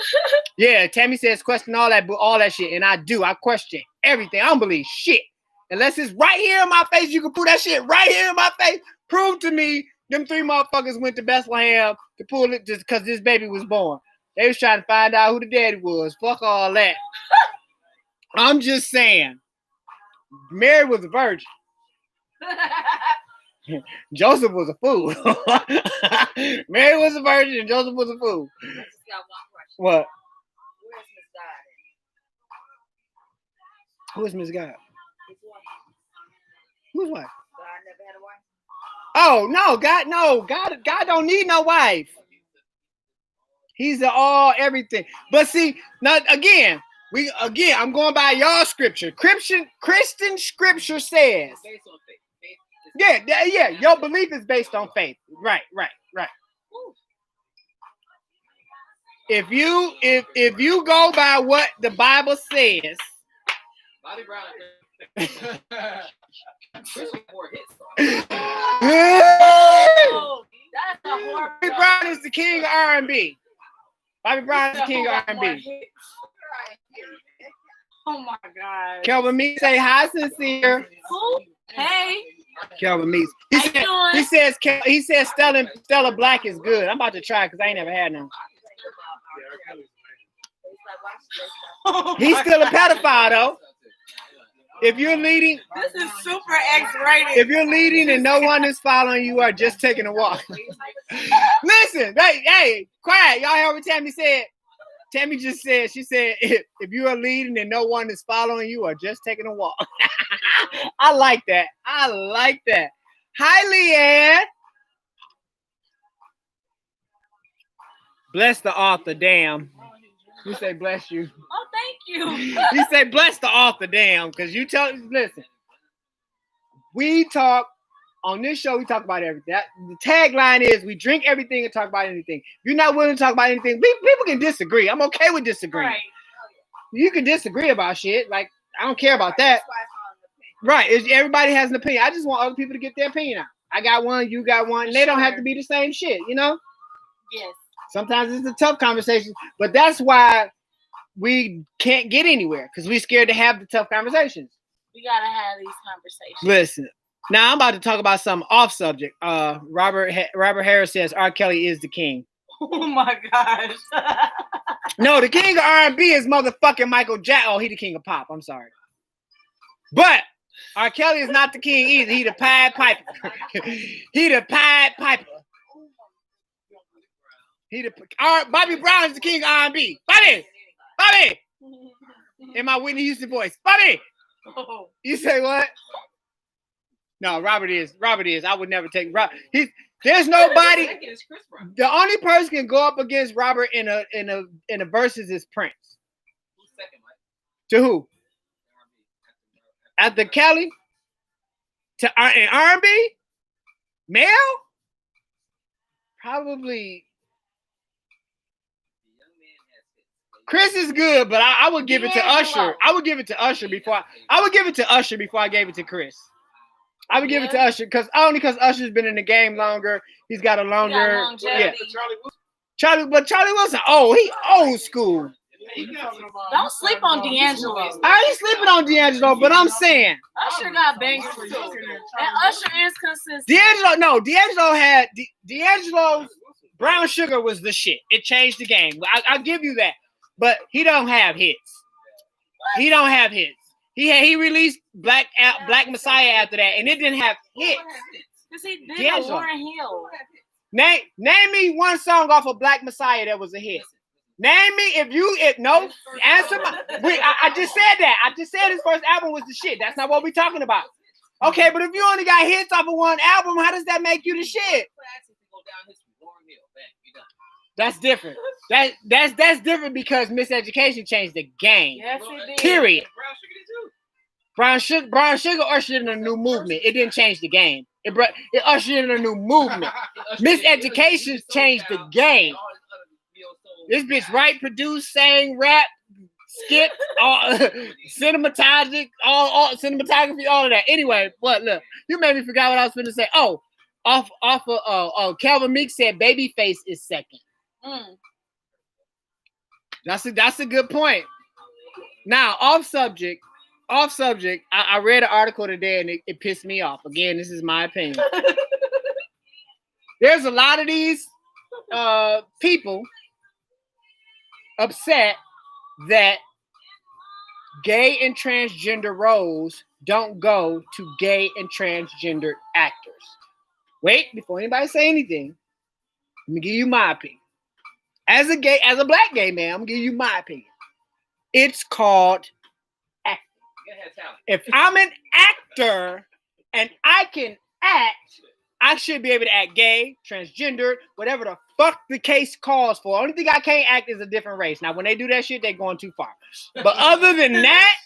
Yeah, Tammy says question all that shit, and I do. I question everything. I don't believe shit. Unless it's right here in my face, you can put that shit right here in my face. Prove to me them 3 motherfuckers went to Bethlehem to pull it just because this baby was born. They was trying to find out who the daddy was. Fuck all that. I'm just saying. Mary was a virgin. Joseph was a fool. Mary was a virgin and Joseph was a fool. I just got one question. What? Where's Miss God? Who is Miss God? His wife. Who's wife? God never had a wife. Oh no, God don't need no wife. He's the all everything. But see, not again. I'm going by y'all scripture. Christian scripture says. Based on faith. Yeah. Your belief is based on faith. Right. If you go by what the Bible says, Bobby Brown. Oh, that's a horrible. Bobby Brown is the king of R&B. Bobby Brown is the king of R&B. Oh my God. Kelvin Meeks say hi, Sincere. Who? Hey. Kelvin Meeks. He says Stella Black is good. I'm about to try because I ain't never had none. Oh He's still a pedophile though. If you're leading, This is super X-rated. if you're leading and no one is following, you are just taking a walk. Listen, hey, quiet. Y'all heard what Tammy said? Tammy just said, she said, if you are leading and no one is following, you are just taking a walk. I like that. I like that. Hi, Leanne. Bless the author, damn. You say bless you. Oh, thank you. You say bless the author, damn, because you listen. We talk on this show, we talk about everything. The tagline is we drink everything and talk about anything. If you're not willing to talk about anything, people can disagree. I'm okay with disagreeing. Right. You can disagree about shit. Like, I don't care about that. Right. Everybody has an opinion. I just want other people to get their opinion out. I got one, you got one, and they don't have to be the same shit, you know? Yes. Sometimes it's a tough conversation, but that's why we can't get anywhere, because we're scared to have the tough conversations. We gotta have these conversations. Listen, now I'm about to talk about something off subject. Robert Harris says R. Kelly is the king. Oh my gosh. No, the king of R&B is motherfucking Michael Jackson. Oh, he the king of pop. I'm sorry. But R. Kelly is not the king either. He the Pied Piper. He the Pied Piper. Bobby Brown is the king of R&B. Bobby! In my Whitney Houston voice. Bobby! Oh. You say what? No, Robert is. I would never take Rob. There's nobody. The only person can go up against Robert in a versus is Prince. Who's second, Mike? To who? After Kelly? To in R&B? Male? Probably. Chris is good, but I would give it to Usher. I would give it to Usher before I gave it to Chris. I would give it to Usher because Usher's been in the game longer. He's got a longer. Yeah. Charlie Wilson. Oh, he old school. Don't sleep on D'Angelo. I ain't sleeping on D'Angelo, but I'm saying Usher got bangers too. And Usher is consistent. D'Angelo's Brown Sugar was the shit. It changed the game. I'll give you that. But he don't have hits. What? He don't have hits. He released Black Messiah after that, and it didn't have hits. Because he did Lauryn Hill. Name me one song off of Black Messiah that was a hit. Name me answer my. I just said that. I just said his first album was the shit. That's not what we're talking about. Okay, but if you only got hits off of one album, how does that make you the shit? That's different. That's different because Miseducation changed the game. Yes, it did. Period. Brown Sugar ushered in a new movement. It didn't change the game. It ushered in a new movement. Miseducation changed the game. This bitch write, produce, sang, rap, skit, cinematography, all of that. Anyway, but look, you made me forget what I was going to say. Oh, off of Calvin Meek said Babyface is second. That's a good point. Now, off subject. I read an article today and it pissed me off. Again, this is my opinion. There's a lot of these people upset that gay and transgender roles don't go to gay and transgender actors. Wait, before anybody say anything, let me give you my opinion. As a black gay man, I'm gonna give you my opinion. It's called acting. If I'm an actor and I can act, I should be able to act gay, transgender, whatever the fuck the case calls for. Only thing I can't act is a different race. Now, when they do that shit, they're going too far. But other than that,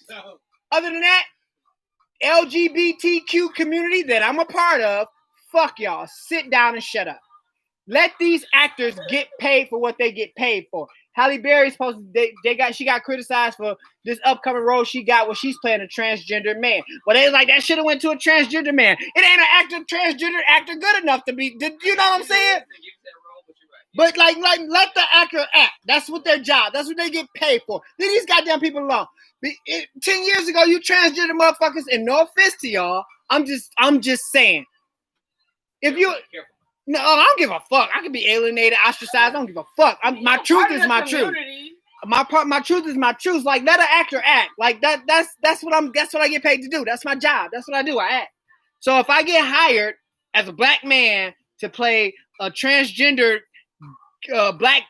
LGBTQ community that I'm a part of, fuck y'all. Sit down and shut up. Let these actors get paid for what they get paid for. Halle Berry's she got criticized for this upcoming role she got where she's playing a transgender man. Well, they was like, that should have went to a transgender man. It ain't an transgender actor good enough to be. You know what I'm saying? But like let the actor act. That's what their job. That's what they get paid for. Leave these goddamn people alone. 10 years ago, you transgender motherfuckers, and no offense to y'all, I'm just saying. If you no, I don't give a fuck. I can be alienated, ostracized. I don't give a fuck. My truth is my truth. My truth is my truth. Like, let an actor act. Like that's what I get paid to do. That's my job. That's what I do. I act. So if I get hired as a black man to play a transgender black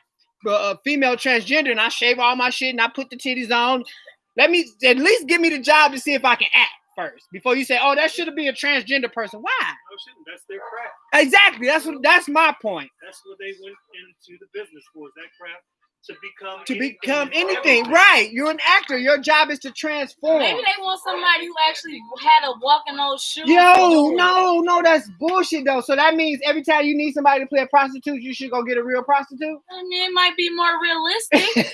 female transgender, and I shave all my shit and I put the titties on, let me at least give me the job to see if I can act first before you say, oh, that should be a transgender person. Why? No shit, that's their craft. Exactly. That's my point. That's what they went into the business for. Is that craft to become anything. Right. You're an actor. Your job is to transform. Maybe they want somebody who actually had to walk in those shoes. Yo, no, that's bullshit though. So that means every time you need somebody to play a prostitute, you should go get a real prostitute? I mean, it might be more realistic.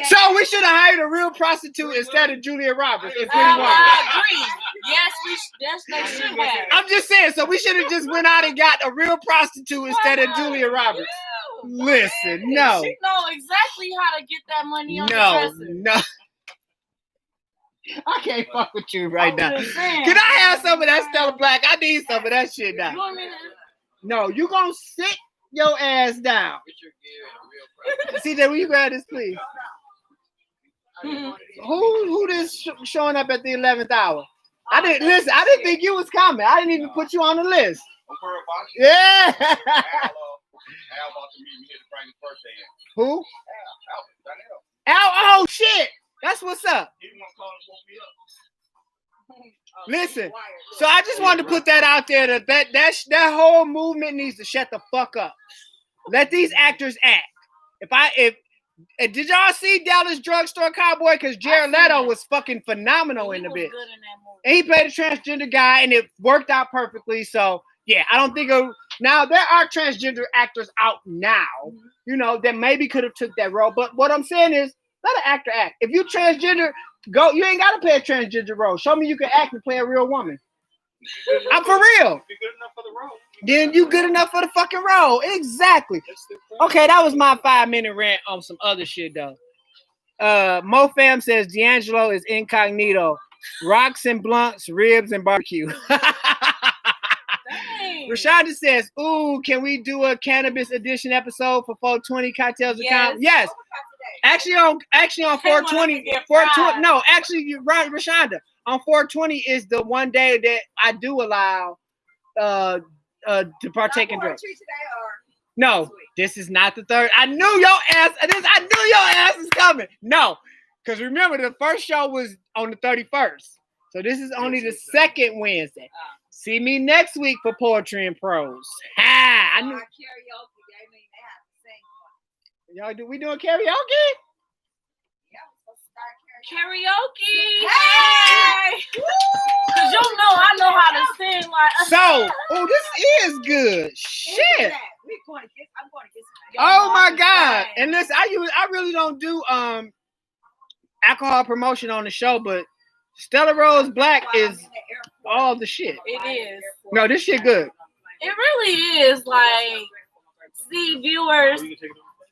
So we should have hired a real prostitute instead of Julia Roberts. I agree. Yes, they should have. I'm just saying, so we should have just went out and got a real prostitute instead of Julia Roberts. Yeah. Listen, no. She know exactly how to get that money on the dresser. No. I can't fuck with you right now. just saying. Can I have some of that Stella Black? I need some of that shit You now. want me to? No, you gonna sit your ass down. CJ, will you grab this, please? Who this showing up at the 11th hour? I didn't think you was coming. I didn't even put you on the list. Yeah. Al about to meet me here to bring his birthday in. Who? Al. Al. Oh shit. That's what's up. He want to call and woke me up. Listen. So I just wanted to put that out there that whole movement needs to shut the fuck up. Let these actors act. If did y'all see Dallas Drugstore Cowboy? Because Jared Leto was fucking phenomenal in the bit. And he played a transgender guy, and it worked out perfectly. So yeah, I don't think now there are transgender actors out now, that maybe could have took that role. But what I'm saying is, let an actor act. If you transgender, go. You ain't got to play a transgender role. Show me you can act and play a real woman. I'm for real. If you're good enough for the role, then you good enough for the fucking role. Exactly. Okay, that was my 5-minute rant on some other shit though. MoFam says D'Angelo is incognito. Rocks and blunts, ribs and barbecue. Rashonda says, ooh, can we do a cannabis edition episode for 420 cocktails and Yes. Yes. Actually on 420. 420. No, actually you're right, Rashonda. On 420 is the one day that I do allow to partake in drugs. No, this is not the third. I knew your ass is coming. No, because remember the first show was on the 31st. So this is only the second Wednesday. See me next week for Poetry and Prose. I knew. Y'all we doing karaoke? Karaoke. Hey! Cause I know how to sing like. So, this is good. Shit. I'm going to get some. Oh my God. And listen, I really don't do alcohol promotion on the show, but Stella Rose Black is all the shit. It is. No, this shit good. It really is. Like, see, viewers,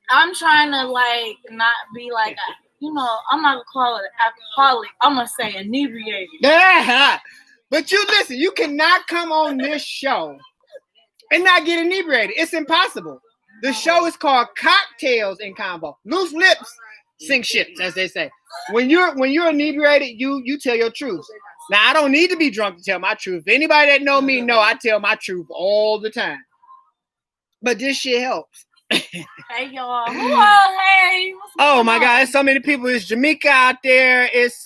I'm trying to like not be like I'm not gonna call it alcoholic. I'm gonna say inebriated. Yeah. But you listen, you cannot come on this show and not get inebriated. It's impossible. The show is called Cocktails in Convo. Loose lips sink ships, as they say. When you're inebriated, you tell your truth. Now I don't need to be drunk to tell my truth. Anybody that know me know I tell my truth all the time. But this shit helps. Hey y'all. Hey. Oh my God, there's so many people. It's Jamaica out there. It's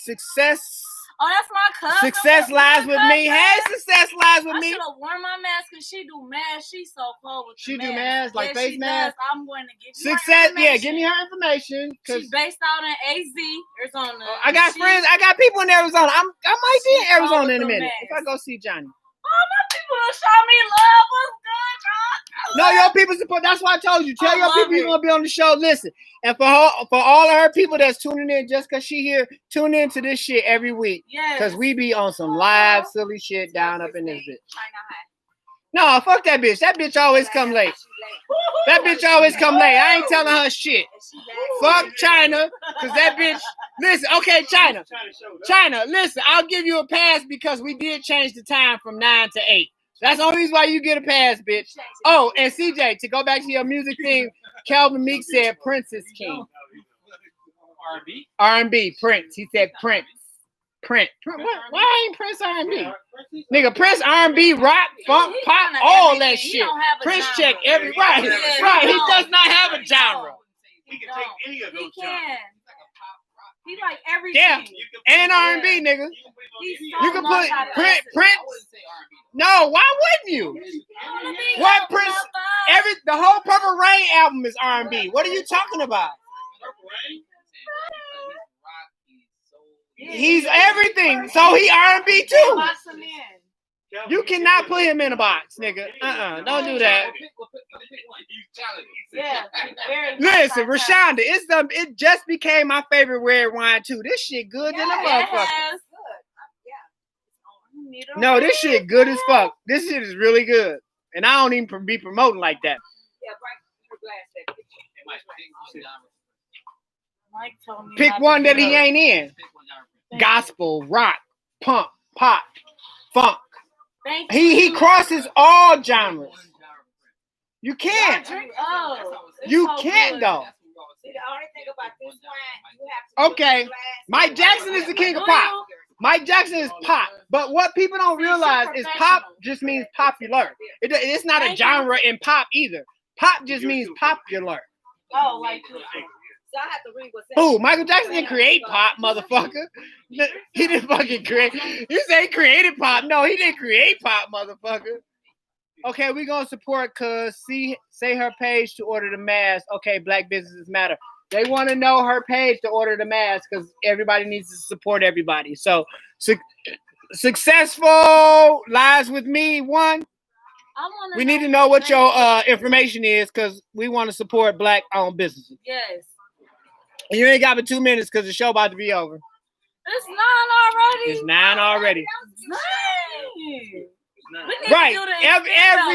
Success. Oh, that's my cousin. Success lies with me. Hey, Success lies with I me. should have worn my mask because she do masks. She's so cold with She the do mask. masks, like Yes, face she masks? does. I'm going to give you Success, her yeah, give me her information. She's based out in AZ, Arizona. I got friends. I got people in Arizona. I might be in Arizona in a minute mask. if I go see Johnny. Oh, my people done show me love. What's good, y'all? No, your people support. That's why I told you. Tell I your love people you're gonna be on the show. Listen, and for all of her people that's tuning in just because she here, tune in to this shit every week. Yes. Because we be on some live silly shit down up in this bitch. No, fuck that bitch. That bitch always come late. That bitch always come late. I ain't telling her shit. Fuck China, because that bitch. Listen, okay, China, listen, I'll give you a pass because we did change the time from 9 to 8. That's the only reason why you get a pass, bitch. Oh, and CJ, to go back to your music thing, Calvin Meek said Prince is king. R&B. R&B, Prince. He said Prince. Prince. Why ain't Prince R&B? Nigga, Prince R&B, rock, funk, He's pop, kinda all everything. that He shit. don't have a Prince genre. check every right. Yeah, Right. He don't. does not have a genre. He can take any of He those can. genres. He like everything. Yeah. And R&B, nigga. He's You can put Prince. No, why wouldn't you? What Prince? The whole Purple Rain album is R&B. What are you talking about? He's everything. So he R&B too. You cannot put him in a box, nigga. Don't do that. Yeah. Listen, Rashonda, it just became my favorite red wine too. This shit good than a motherfucker. No, this shit good as fuck. This shit is really good. And I don't even be promoting like that. Mike told me Pick not one to that do he it. ain't in. Gospel, rock, punk, pop, funk. Thank He you. crosses all genres. You can't. Oh, You so can't good. though. See, the only thing about this wine, you have to Okay, use glass. Mike Jackson is the king of pop. Mike Jackson is pop. But what people don't realize is pop just means popular. It's not a genre in pop either. Pop just means popular. Oh, like So I have to read what's Ooh, Michael Jackson didn't create pop, motherfucker. He didn't fucking create. You say he created pop. No, he didn't create pop, motherfucker. Okay, we're gonna support cuz say her page to order the mask. Okay, Black Businesses Matter. They want to know her page to order the mask because everybody needs to support everybody. So successful lives with me. One, we need to know what your information is because we want to support Black-owned businesses. Yes. And you ain't got but 2 minutes because the show about to be over. It's 9 already. It's 9 already. Dang. We need Right. to do the Every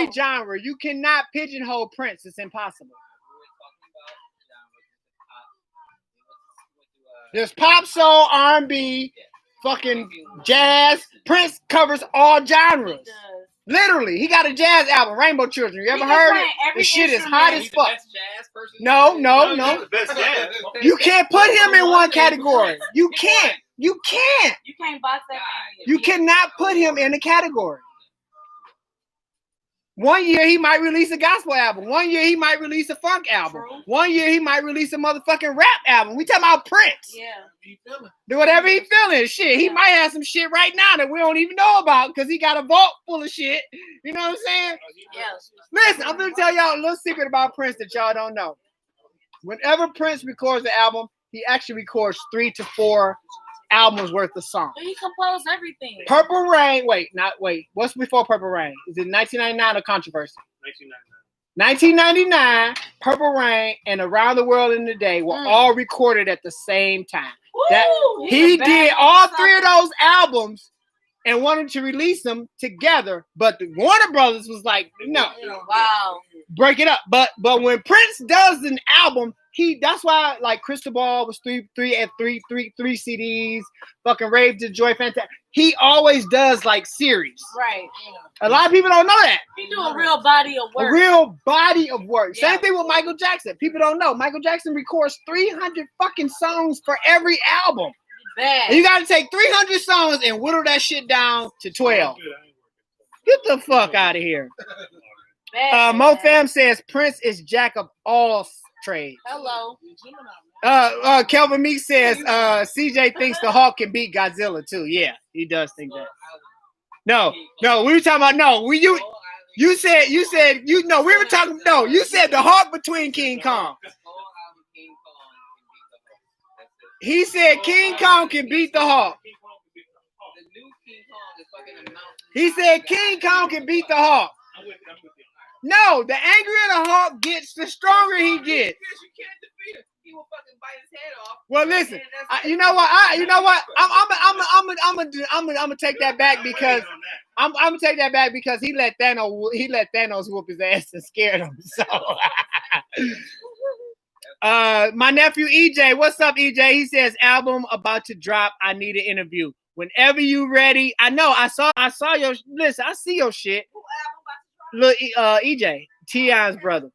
extendo. genre. You cannot pigeonhole Prince. It's impossible. There's pop, soul, R&B, fucking jazz. Prince covers all genres. He does. Literally, he got a jazz album, Rainbow Children. You ever He can heard play it? every The shit is hot as instrument. fuck. No. The best jazz. You can't put him in one category. You can't. You can't box that man in. You cannot put him in a category. One year he might release a gospel album. One year he might release a funk album. True. One year he might release a motherfucking rap album. We talking about Prince. Yeah. Do whatever he feeling. Shit, he might have some shit right now that we don't even know about because he got a vault full of shit. You know what I'm saying? Yeah. Listen, I'm gonna tell y'all a little secret about Prince that y'all don't know. Whenever Prince records an album, he actually records 3 to 4 albums worth of songs. He composed everything. Purple Rain. Wait. What's before Purple Rain? Is it 1999 or Controversy? 1999, Purple Rain, and Around the World in a Day were all recorded at the same time. Woo! He a bad did all 3 of motherfucker. those albums and wanted to release them together, but the Warner Brothers was like, no, Wow. break it up. But when Prince does an album, that's why like Crystal Ball was three CDs, fucking Rave to Joy Fantastic. He always does like series. Right. A lot of people don't know that. He do a real body of work. A real body of work. Yeah. Same thing with Michael Jackson. People don't know. Michael Jackson records 300 fucking songs for every album. Bad. And you got to take 300 songs and whittle that shit down to 12. Get the fuck out of here. Bad. MoFam says Prince is jack of all trades. Hello. Kelvin Meek says CJ thinks the Hulk can beat Godzilla too. Yeah, he does think that. No, we were talking about you said we were talking you said the Hulk between King Kong. He said King Kong can beat the Hulk. He said King Kong can beat the Hulk. No, the angrier the Hulk gets, the stronger he gets. Well, listen, you know what? I'm gonna take that back because I'm gonna take that back because he let Thanos whoop his ass and scared him. So, my nephew EJ, what's up, EJ? He says album about to drop. I need an interview. Whenever you ready. I know. I saw your. Listen, I see your shit. Look, EJ, T.I.'s brother.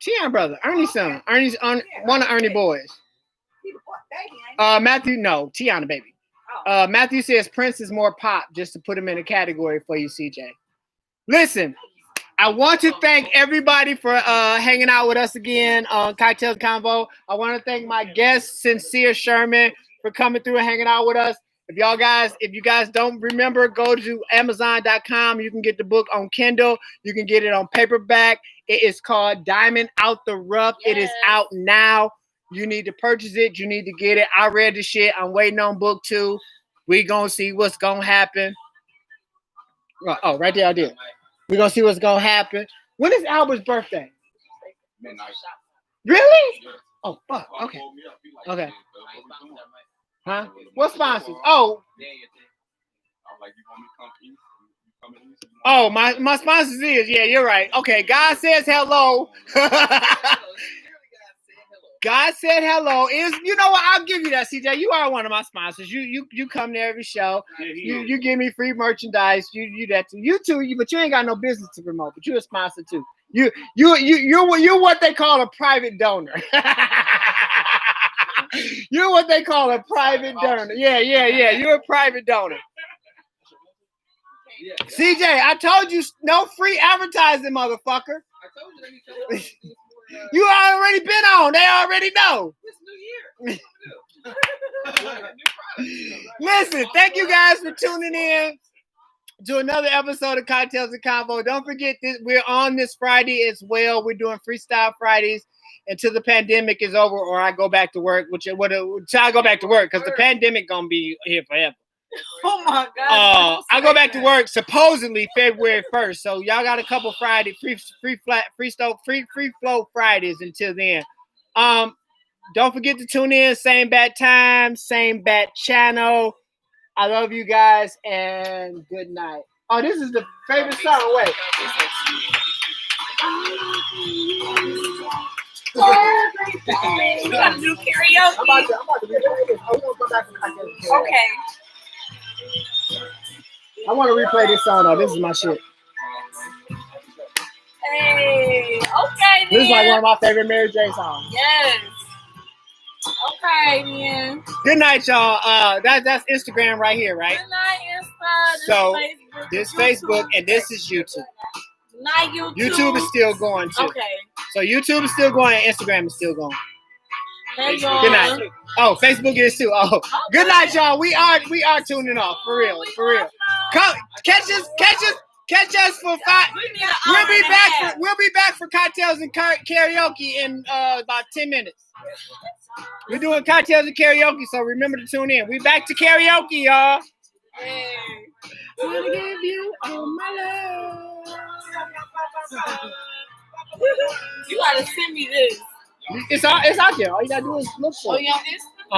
Tion brother, Ernie's son. Ernie's on one of Ernie boys. Matthew, no, Tion the baby. Matthew says Prince is more pop, just to put him in a category for you, CJ. Listen, I want to thank everybody for hanging out with us again on Cocktails Convo. I want to thank my guest, Sincere Sherman, for coming through and hanging out with us. If you guys don't remember, go to Amazon.com. You can get the book on Kindle. You can get it on paperback. It is called Diamond Out the Rough. Yes. It is out now. You need to purchase it. You need to get it. I read the shit. I'm waiting on book 2. We gonna see what's gonna happen. Oh, right there I did. We're gonna see what's gonna happen. When is Albert's birthday? Midnight. Really? Oh, fuck. Okay. Okay. Huh? What sponsors? Oh. Oh, my sponsors is, yeah, you're right. Okay, God says hello. God said hello. You know what? I'll give you that, CJ. You are one of my sponsors. You come to every show. You give me free merchandise. You that too. You too. But you ain't got no business to promote. But you're a sponsor too. You're what they call a private donor. You're what they call a private donor. Yeah. You're a private donor. CJ, I told you no free advertising, motherfucker. You already been on. They already know. It's New Year. Listen, thank you guys for tuning in to another episode of Cocktails and Convo. Don't forget this. We're on this Friday as well. We're doing Freestyle Fridays until the pandemic is over, or I go back to work. Until I go back to work, because the pandemic gonna be here forever. Oh my God! I go back to work supposedly February 1st. So y'all got a couple Friday free flow Fridays until then. Don't forget to tune in. Same bat time, same bat channel. I love you guys and good night. Oh, this is the favorite song. Wait. You gotta do karaoke. I'm about to replay this. I want to go back to Cocktails. Okay. I want to replay this song though. This is my shit. Hey, okay, This is like one of my favorite Mary J songs. Yes. Okay, man. Good night, y'all. That's Instagram right here, right? Good night, Insta. So Facebook, this Facebook and this is YouTube. Not YouTube. YouTube is still going too. Okay. So YouTube is still going and Instagram is still going. Hey, y'all. Good night. Oh, Facebook is too. Oh, okay. Good night, y'all. We are tuning off for real. Come, catch us for 5. We'll be back for cocktails and karaoke in about 10 minutes. We're doing cocktails and karaoke, so remember to tune in. We back to karaoke, y'all. Hey. I'm gonna give you all my love. You gotta send me this. It's out there. All you gotta do is look for it. Oh, you on this?